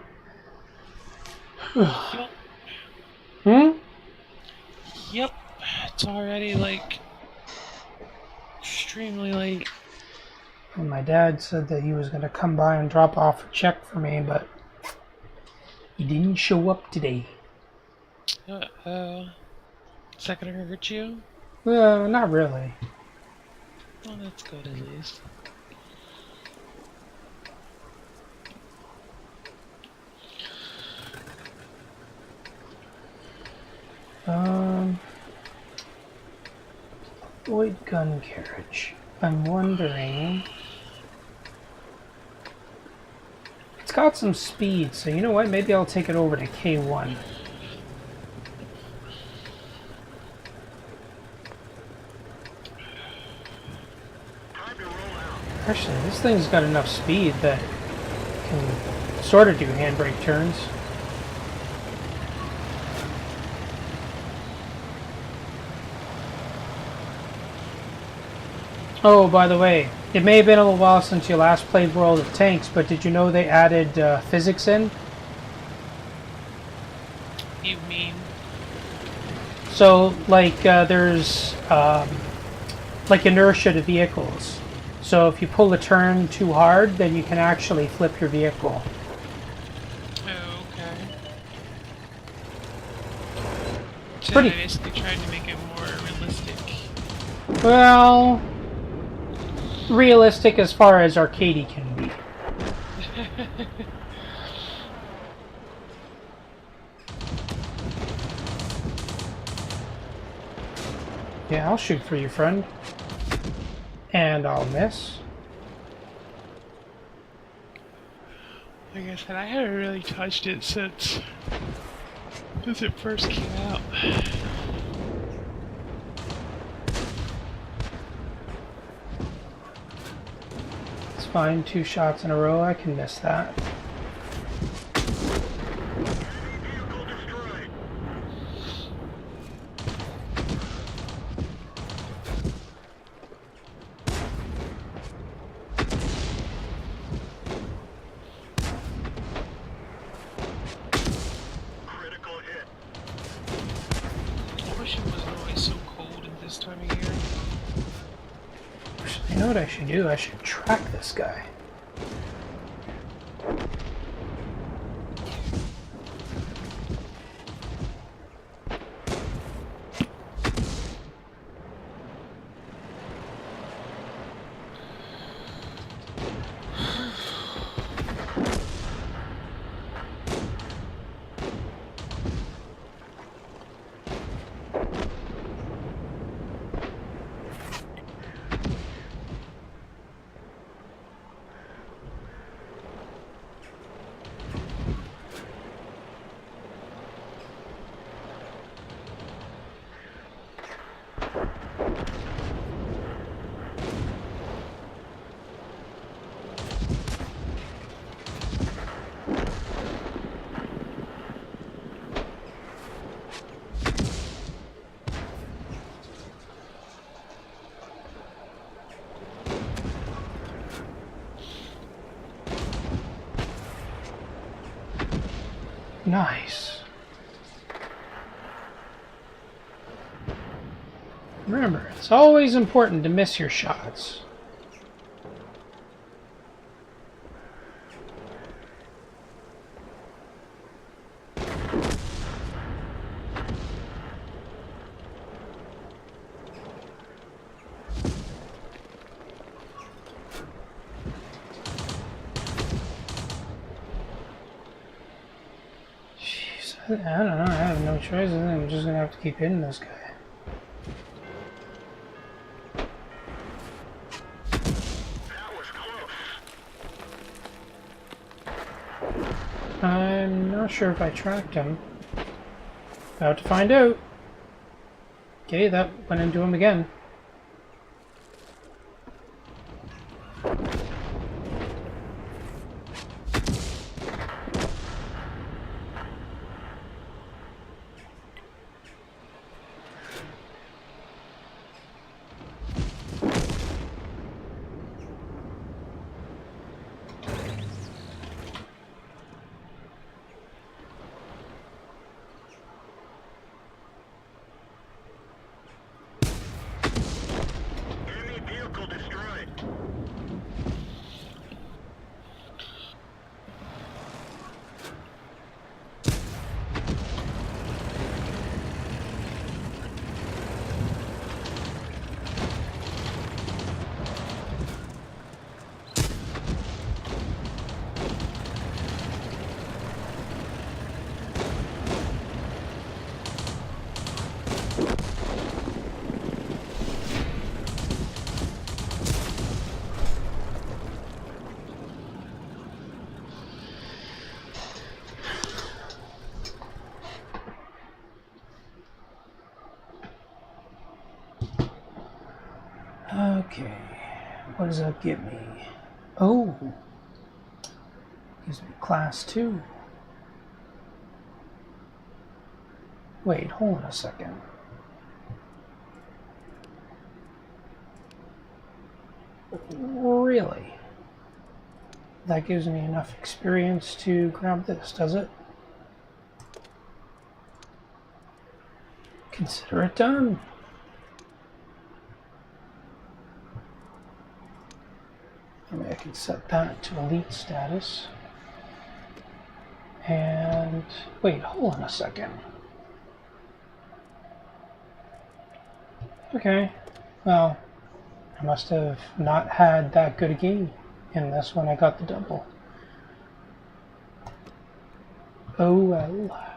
Yep, it's already like extremely late. And my dad said that he was going to come by and drop off a check for me, but he didn't show up today. Is that gonna hurt you? Not really. Well, that's good at least. Avoid gun carriage. I'm wondering... It's got some speed, so you know what? Maybe I'll take it over to K1. Time to roll out. Actually, this thing's got enough speed that it can sort of do handbrake turns. Oh, by the way, it may have been a little while since you last played World of Tanks, but did you know they added physics in? You mean? So, like, there's like inertia to vehicles. So if you pull a turn too hard, then you can actually flip your vehicle. Oh, okay. So Pretty- they basically tried to make it more realistic. Well, realistic as far as arcadey can be. Yeah, I'll shoot for you, friend. And I'll miss. Like I said, I haven't really touched it since it first came out. It's fine, 2 shots in a row, I can miss that. Vehicle destroyed. Critical hit. I wish it wasn't always so cold at this time of year. You know what I should do? I should track this guy. Nice. Remember, it's always important to miss your shots. I don't know, I have no choice. I'm just gonna have to keep hitting this guy. That was close. I'm not sure if I tracked him. About to find out. Okay, that went into him again. Enemy vehicle destroyed. Okay, what does that give me? Oh, gives me class 2. Wait, hold on a second. Really? That gives me enough experience to grab this, does it? Consider it done. Maybe I can set that to elite status. And wait, hold on a second. Okay, well, I must have not had that good a game in this when I got the double. Oh well.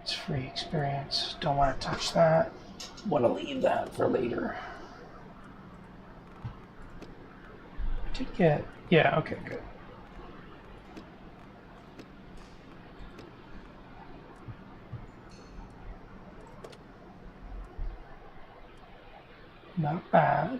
It's free experience. Don't want to touch that. Want to leave that for later. I did get... Yeah, okay, good. Not bad.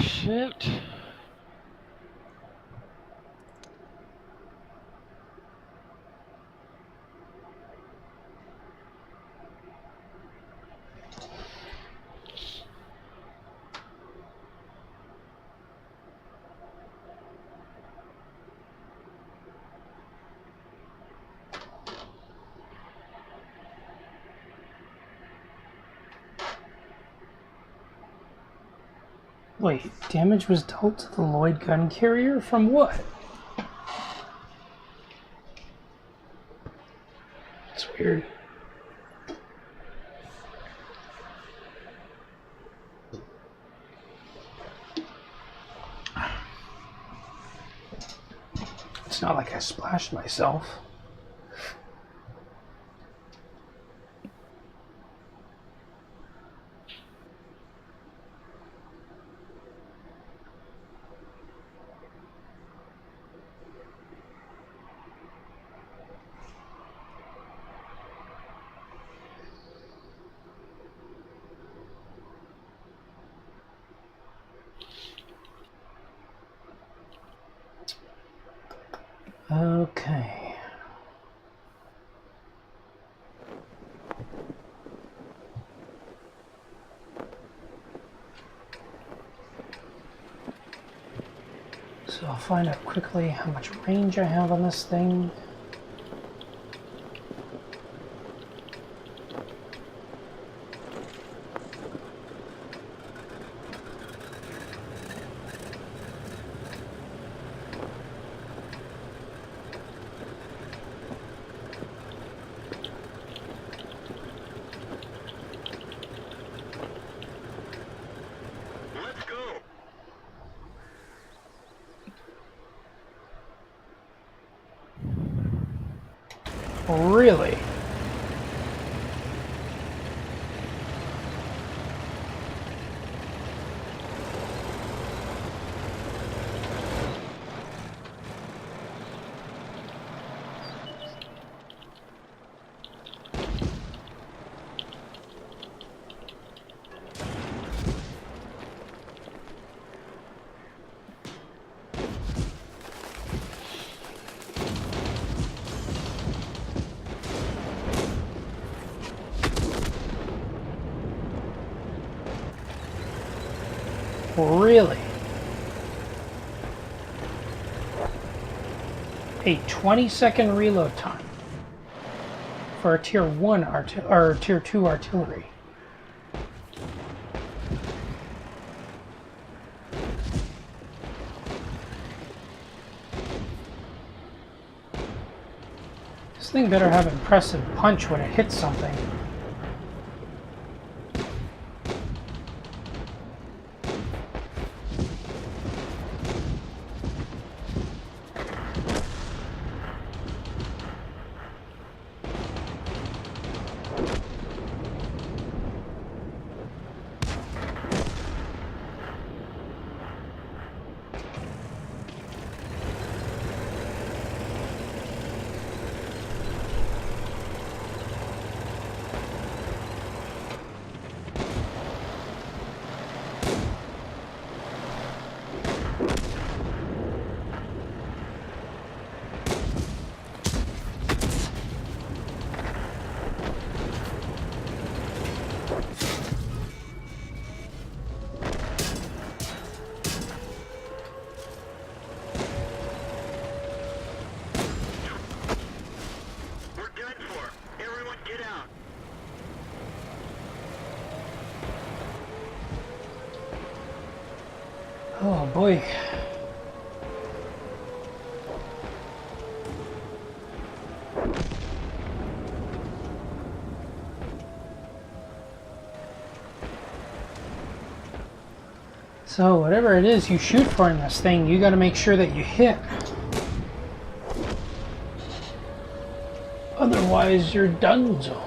Shit. Wait, damage was dealt to the Lloyd gun carrier from what? It's weird. It's not like I splashed myself. So I'll find out quickly how much range I have on this thing. Let's go. Really? Really? A 20-second reload time for a tier 1 or tier 2 artillery. This thing better have impressive punch when it hits something. We're done for. Everyone get out. Oh boy. So whatever it is you shoot for in this thing, you got to make sure that you hit. Otherwise, you're donezo.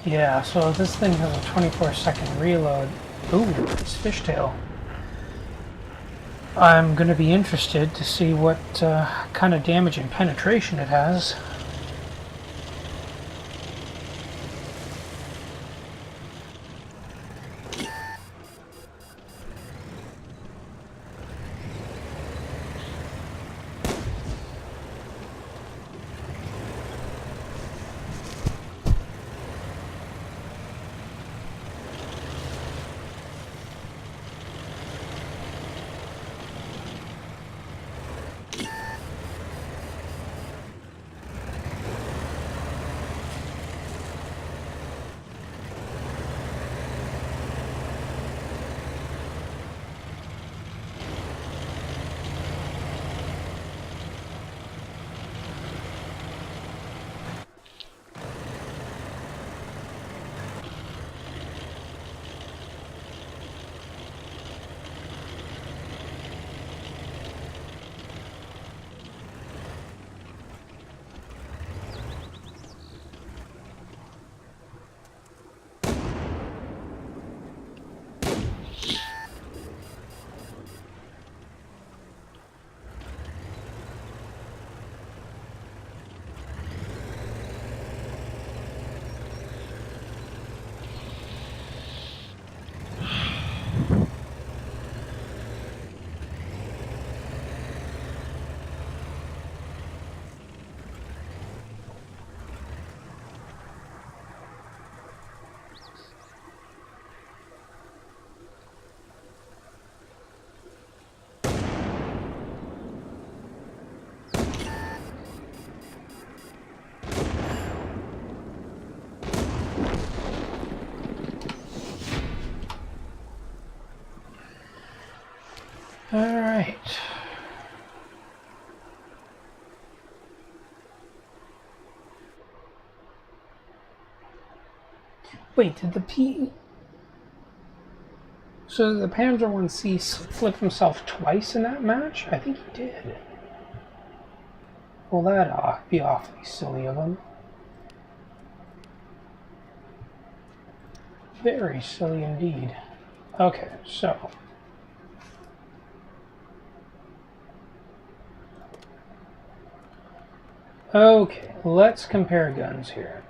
Yeah, so this thing has a 24-second reload. Ooh, it's fishtail. I'm going to be interested to see what kind of damage and penetration it has. Alright. Wait, did the P... So the Panzer 1C flip himself twice in that match? I think he did. Well, that'd be awfully silly of him. Very silly indeed. Okay, so... Okay, let's compare guns here.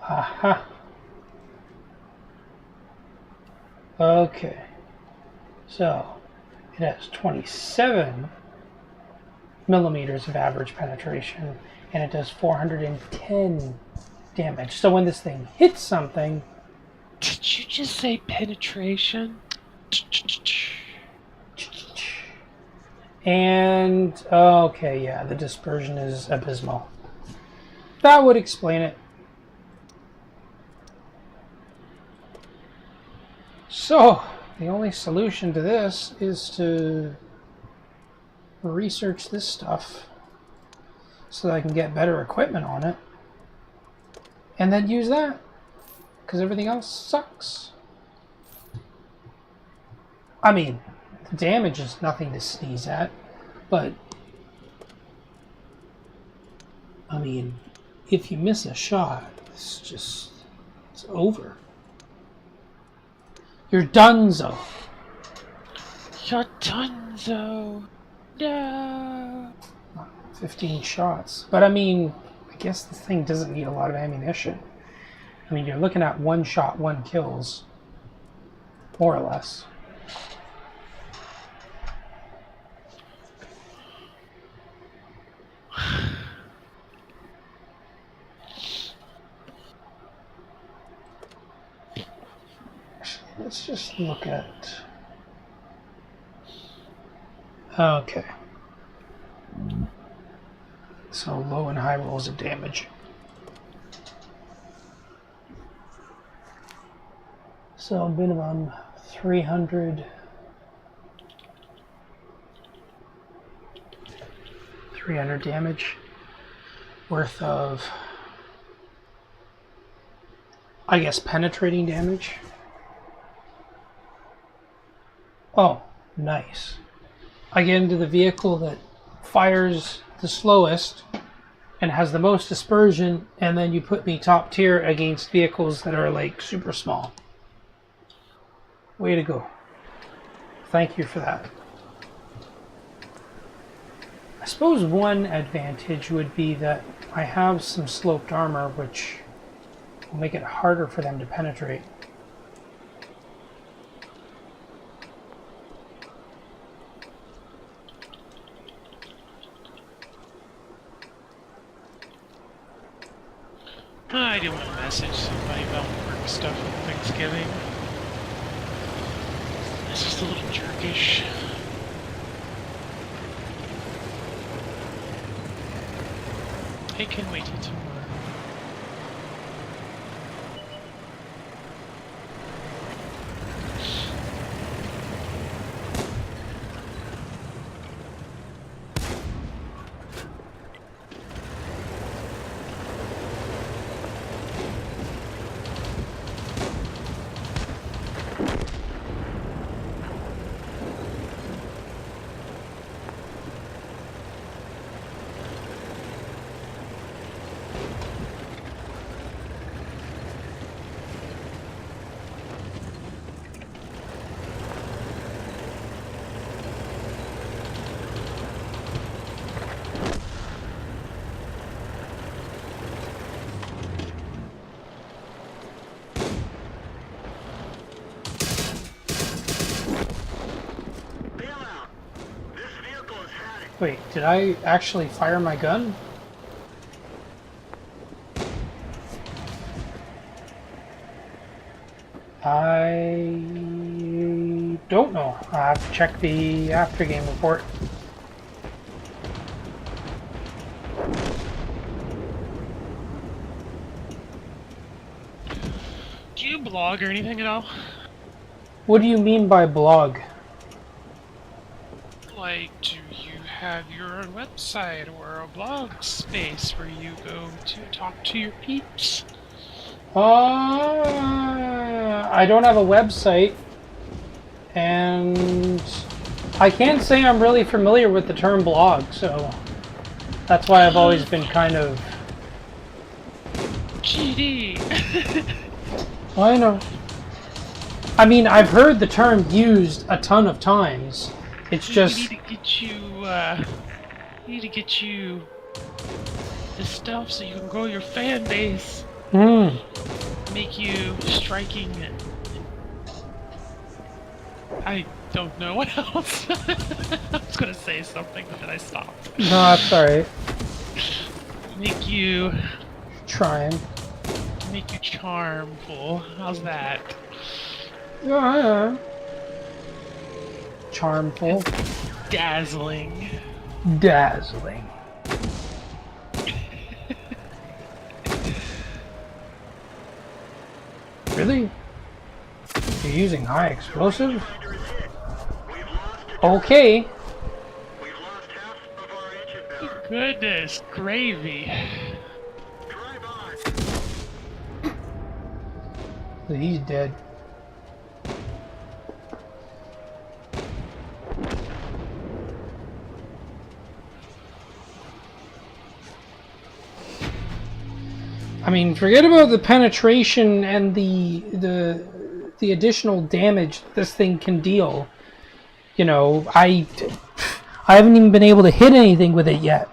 Aha. Okay. So, it has 27 millimeters of average penetration, and it does 410 damage. So when this thing hits something... Did you just say penetration? And, okay, yeah, the dispersion is abysmal. That would explain it. So, the only solution to this is to research this stuff so that I can get better equipment on it, and then use that, because everything else sucks. I mean, the damage is nothing to sneeze at, but I mean, if you miss a shot, it's over. You're donezo. You're donezo. No. 15 shots. But I mean, I guess the thing doesn't need a lot of ammunition. I mean, you're looking at 1 shot, 1 kills. More or less. Let's just look at... Okay. So low and high rolls of damage. So minimum 300 damage worth of, I guess, penetrating damage. Oh, nice. I get into the vehicle that fires the slowest and has the most dispersion, and then you put me top tier against vehicles that are like super small. Way to go. Thank you for that. I suppose one advantage would be that I have some sloped armor, which will make it harder for them to penetrate. I do want to message somebody about work stuff on Thanksgiving. It's just a little jerkish. I can wait till tomorrow. Wait, did I actually fire my gun? I don't know. I have to check the after game report. Do you blog or anything at all? What do you mean by blog? Like, do you have your own website or a blog space where you go to talk to your peeps? I don't have a website, and I can't say I'm really familiar with the term blog, so that's why I've always been kind of... GD! I know. I mean, I've heard the term used a ton of times. It's just... We need to get you the stuff so you can grow your fan base. Make you striking. I don't know what else. I was gonna say something, but then I stopped. No, that's alright. Make you... Trying. Make you charmful. How's that? Yeah. Charmful. Dazzling. Dazzling. Really? You're using high explosive? Okay. We've lost half of our engine power. Goodness gravy. Drive on. He's dead. I mean, forget about the penetration and the additional damage this thing can deal. You know, I haven't even been able to hit anything with it yet.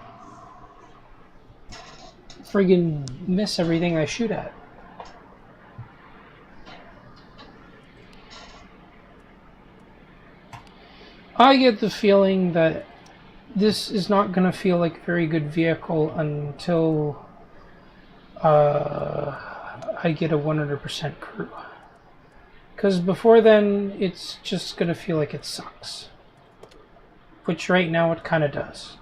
Friggin' miss everything I shoot at. I get the feeling that this is not going to feel like a very good vehicle until I get a 100% crew. Because before then, it's just going to feel like it sucks. Which right now it kind of does.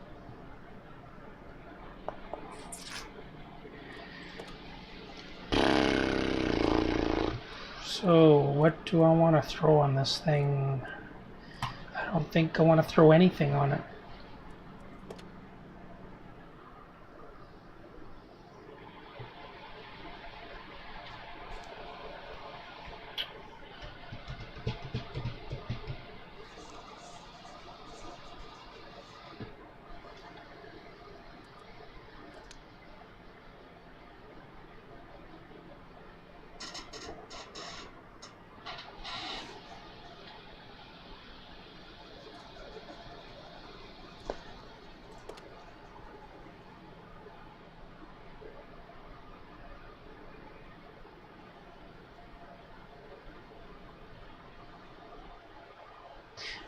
So, what do I want to throw on this thing? I don't think I want to throw anything on it.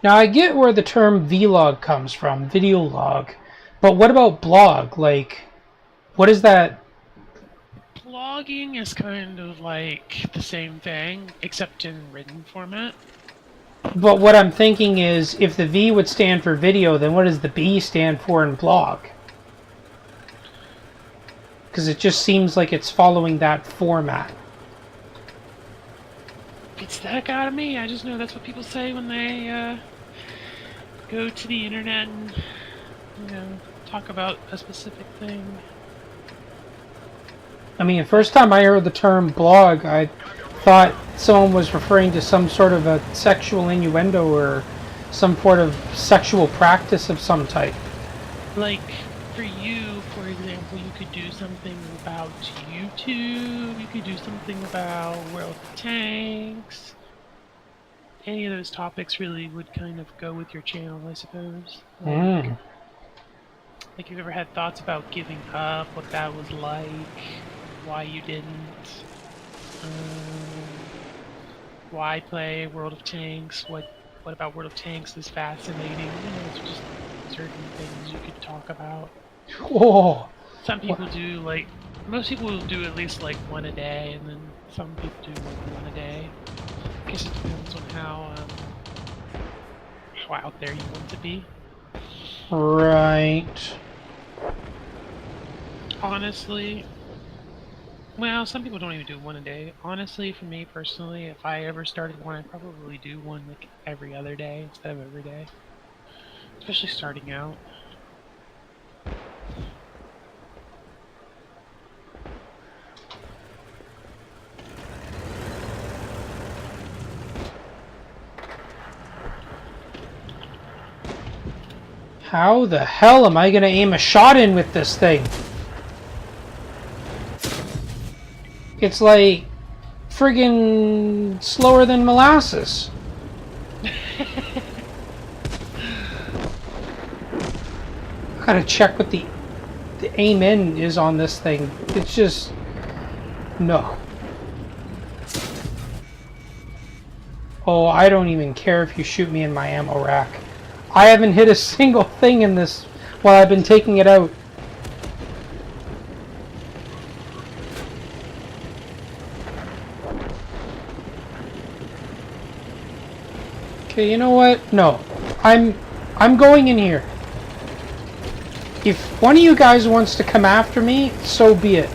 Now I get where the term vlog comes from, video log, but what about blog? Like, what is that? Blogging is kind of like the same thing, except in written format. But what I'm thinking is, if the V would stand for video, then what does the B stand for in blog? Because it just seems like it's following that format. Beats the heck out of me. I just know that's what people say when they go to the internet and, talk about a specific thing. I mean, the first time I heard the term blog, I thought someone was referring to some sort of a sexual innuendo or some sort of sexual practice of some type. Like, for you, for example, you could do something about YouTube, you could do something about World of Tanks. Any of those topics really would kind of go with your channel, I suppose. Like, you've ever had thoughts about giving up, what that was like, why you didn't, why play World of Tanks, what about World of Tanks is fascinating, it's just certain things you could talk about. Oh. Some people do, like, most people will do at least, like, one a day, and then some people do more than one a day. I guess it depends on how out there you want to be. Right. Honestly, well, some people don't even do one a day. Honestly, for me personally, if I ever started one, I'd probably do one like every other day instead of every day. Especially starting out. How the hell am I going to aim a shot in with this thing? It's like friggin' slower than molasses. I gotta check what the aim in is on this thing. It's just... no. Oh, I don't even care if you shoot me in my ammo rack. I haven't hit a single thing in this while I've been taking it out. Okay, you know what? No. I'm going in here. If one of you guys wants to come after me, so be it.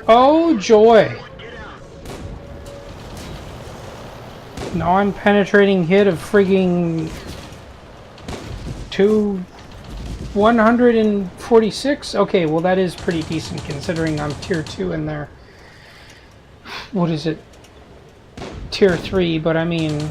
Oh joy! Non-penetrating hit of frigging 146. Okay, well that is pretty decent considering I'm tier 2 in there. What is it? Tier 3, but I mean...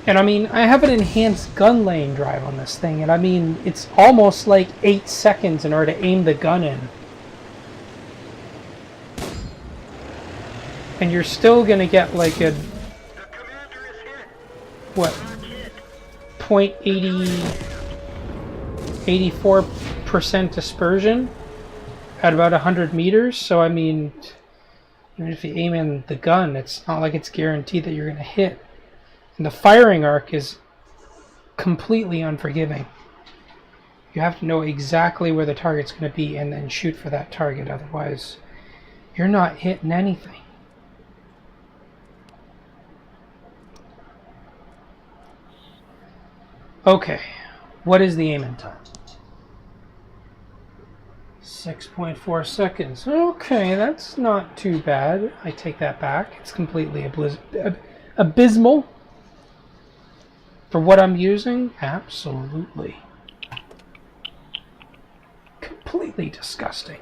And I mean, I have an enhanced gun laying drive on this thing, and I mean, it's almost like 8 seconds in order to aim the gun in. And you're still gonna get like a... what? 84% dispersion at about 100 meters, so I mean, even if you aim in the gun, it's not like it's guaranteed that you're gonna hit. And the firing arc is completely unforgiving. You have to know exactly where the target's going to be and then shoot for that target, otherwise you're not hitting anything. Okay, what is the aiming time? 6.4 seconds. Okay, that's not too bad. I take that back. It's completely abysmal. For what I'm using, absolutely. Completely disgusting.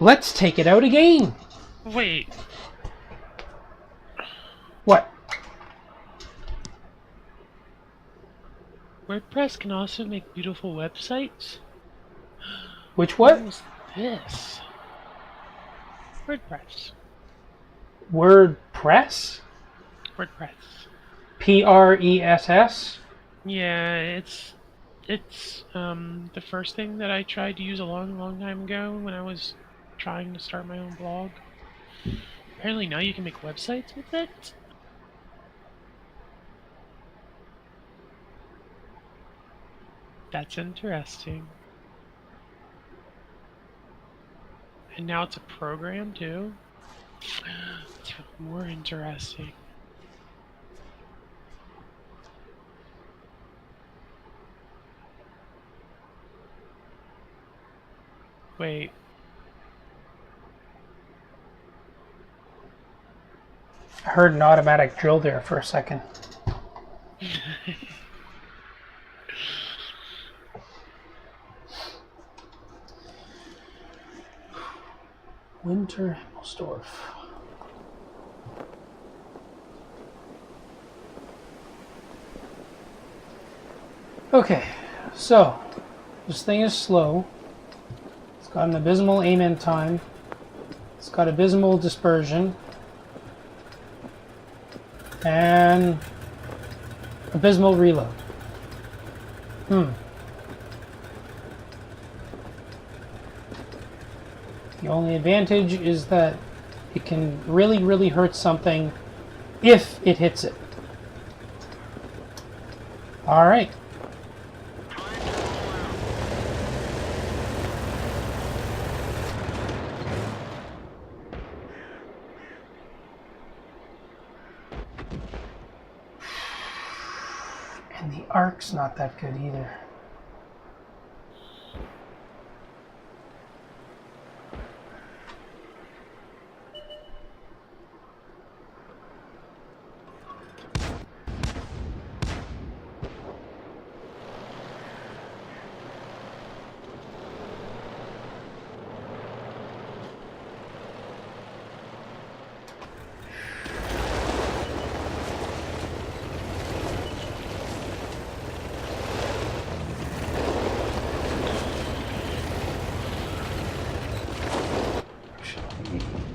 Let's take it out again. Wait. What? WordPress can also make beautiful websites? Which what? What was this? WordPress. WordPress? WordPress. Press? Yeah, it's the first thing that I tried to use a long time ago when I was trying to start my own blog. Apparently now you can make websites with it. That's interesting. And now it's a program too. It's more interesting. Wait. I heard an automatic drill there for a second. Winter Himmelsdorf. Okay, so this thing is slow. It's got an abysmal aim-in time. It's got abysmal dispersion. And abysmal reload. The only advantage is that it can really hurt something if it hits it. Alright. And the arc's not that good either.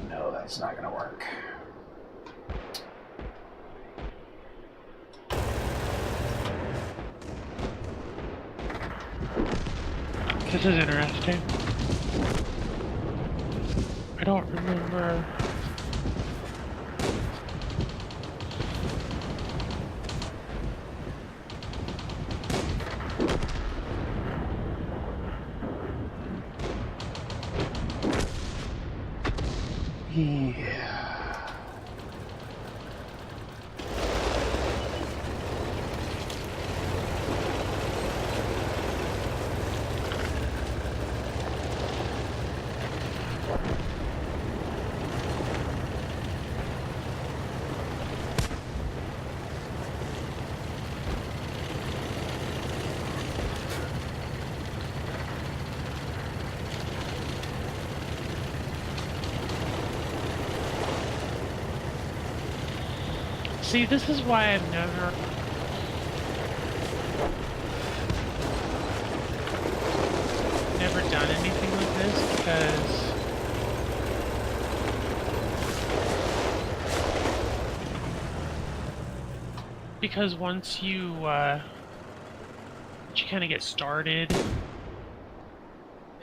No, that's not going to work. This is interesting. I don't remember. Yeah. See, this is why I've never done anything like this, because once you kind of get started,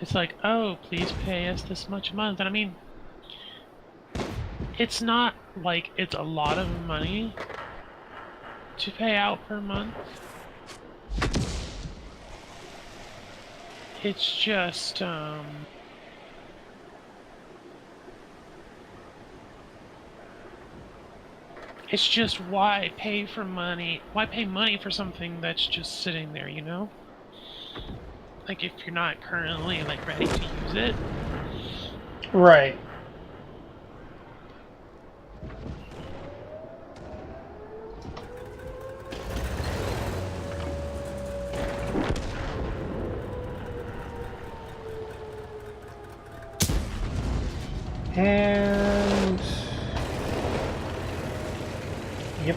it's like, oh, please pay us this much a month. And I mean, it's not like it's a lot of money to pay out per month. It's just, it's just why pay money for something that's just sitting there, you know? Like if you're not currently like ready to use it. Right. And yep.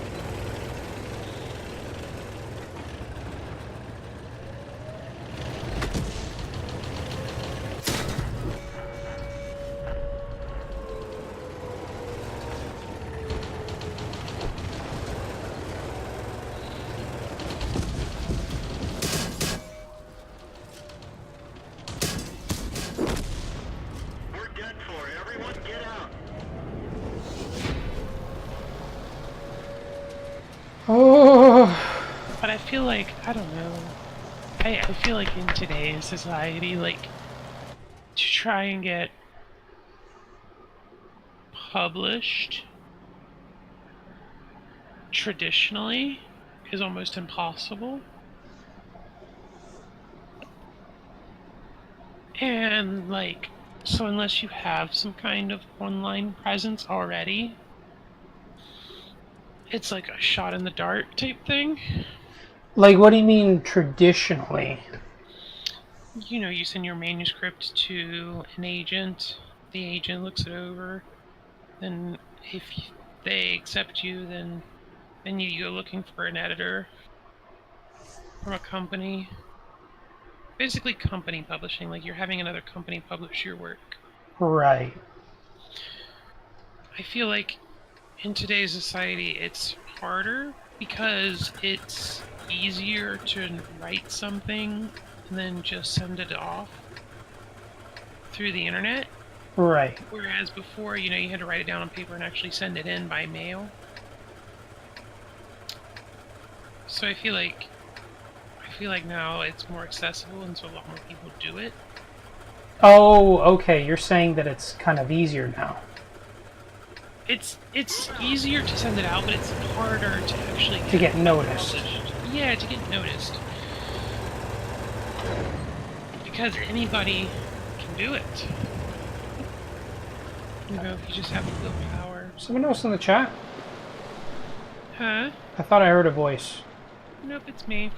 We're done for. Everyone get out. Oh, But I feel like, I don't know. I feel like in today's society, like, to try and get published traditionally is almost impossible. And, like, so unless you have some kind of online presence already, it's like a shot in the dark type thing. like what do you mean traditionally? You know, you send your manuscript to an agent, the agent looks it over, then if they accept you, then you go looking for an editor from a company. Basically company publishing, like you're having another company publish your work. Right. I feel like in today's society it's harder because it's easier to write something and then just send it off through the internet. Right. Whereas before, you know, you had to write it down on paper and actually send it in by mail. So I feel like now it's more accessible and so a lot more people do it. Oh, okay. You're saying that it's kind of easier now. It's easier to send it out, but it's harder to actually Get noticed. published. Yeah, to get noticed. Because anybody can do it. You know, if you just have the willpower. Someone else in the chat? Huh? I thought I heard a voice. Nope, it's me.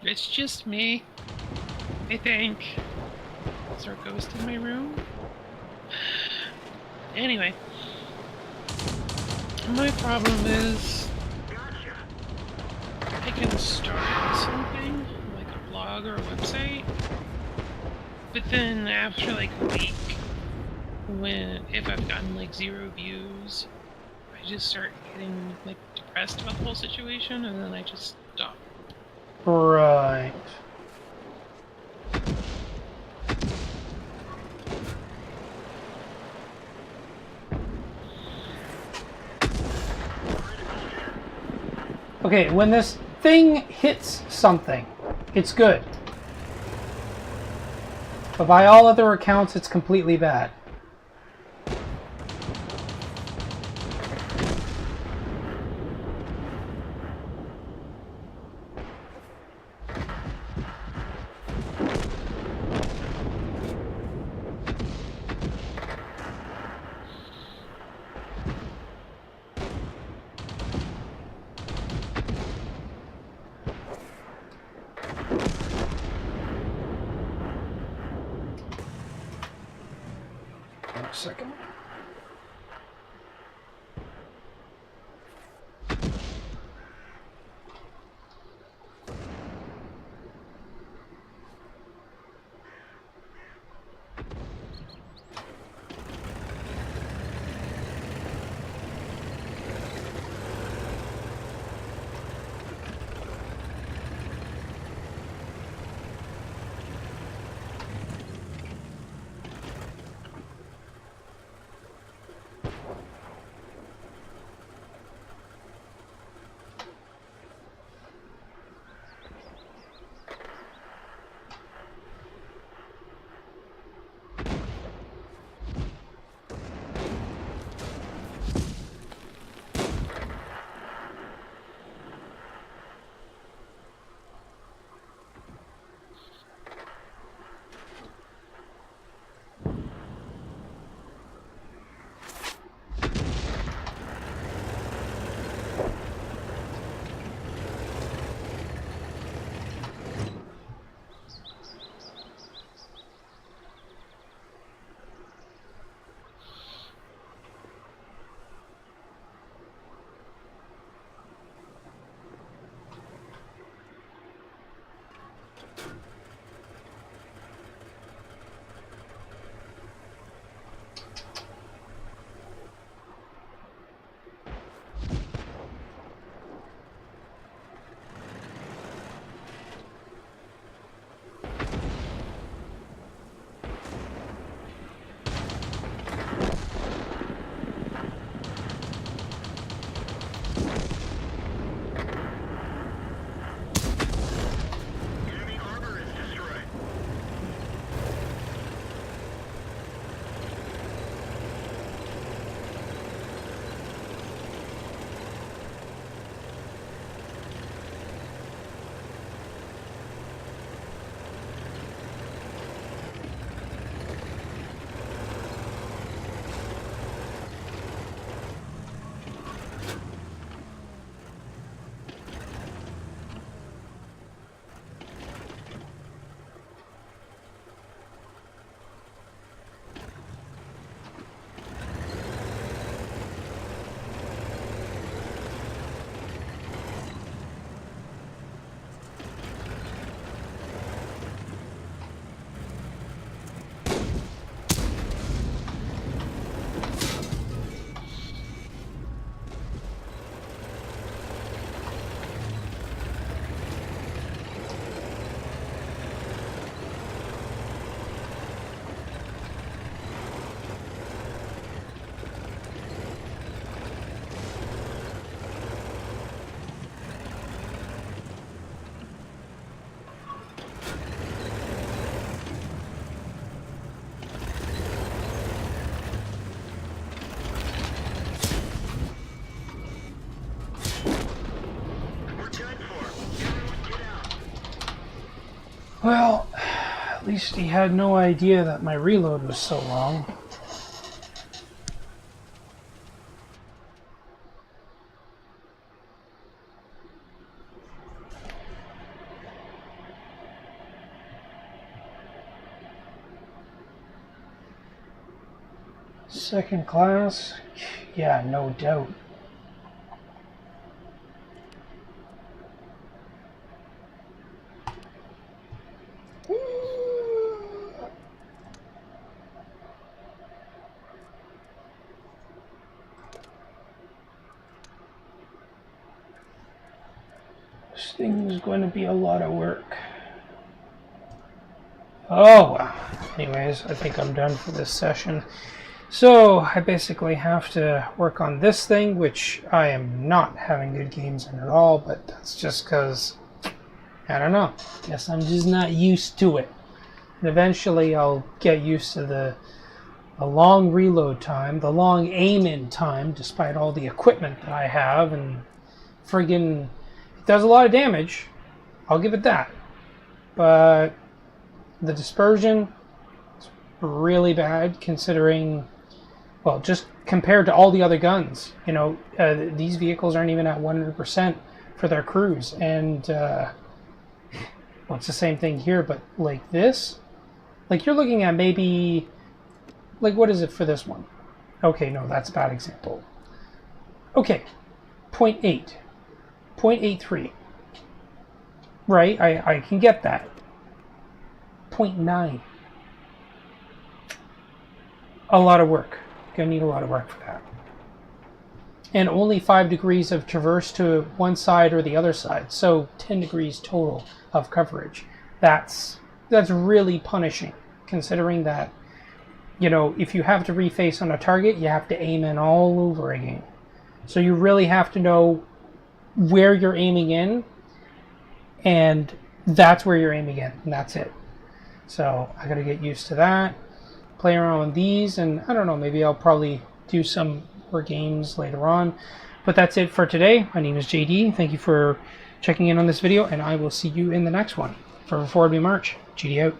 It's just me. I think. Is there a ghost in my room? Anyway. My problem is Gotcha. I can start something, like a blog or a website, but then after like a week, if I've gotten like 0 views, I just start getting like depressed about the whole situation, and then I just stop. Right. Okay, when this thing hits something, it's good. But by all other accounts, it's completely bad. A second. Enemy armor is destroyed. We're done for. Everyone get out. Well, at least he had no idea that my reload was so long. Second class? Yeah, no doubt. This thing is going to be a lot of work. Oh, well. Anyways, I think I'm done for this session. So, I basically have to work on this thing, which I am not having good games in at all, but that's just because, I don't know, guess I'm just not used to it. And eventually I'll get used to the long reload time, the long aim-in time, despite all the equipment that I have, and friggin' it does a lot of damage, I'll give it that. But the dispersion is really bad considering, well, just compared to all the other guns. You know, these vehicles aren't even at 100% for their crews. And, well, it's the same thing here, but like this, like you're looking at maybe, like what is it for this one? Okay, no, that's a bad example. Okay, 0.8, 0.83. Right, I can get that. 0.9. A lot of work. Gonna need a lot of work for that. And only 5 degrees of traverse to one side or the other side, so 10 degrees total of coverage. That's really punishing, considering that, you know, if you have to reface on a target, you have to aim in all over again. So you really have to know where you're aiming in, and that's where you're aiming in, and that's it. So I gotta get used to that. Play around with these, and I don't know, maybe I'll probably do some more games later on. But that's it for today. My name is JD. Thank you for checking in on this video, and I will see you in the next one. For FFWM March, GD out.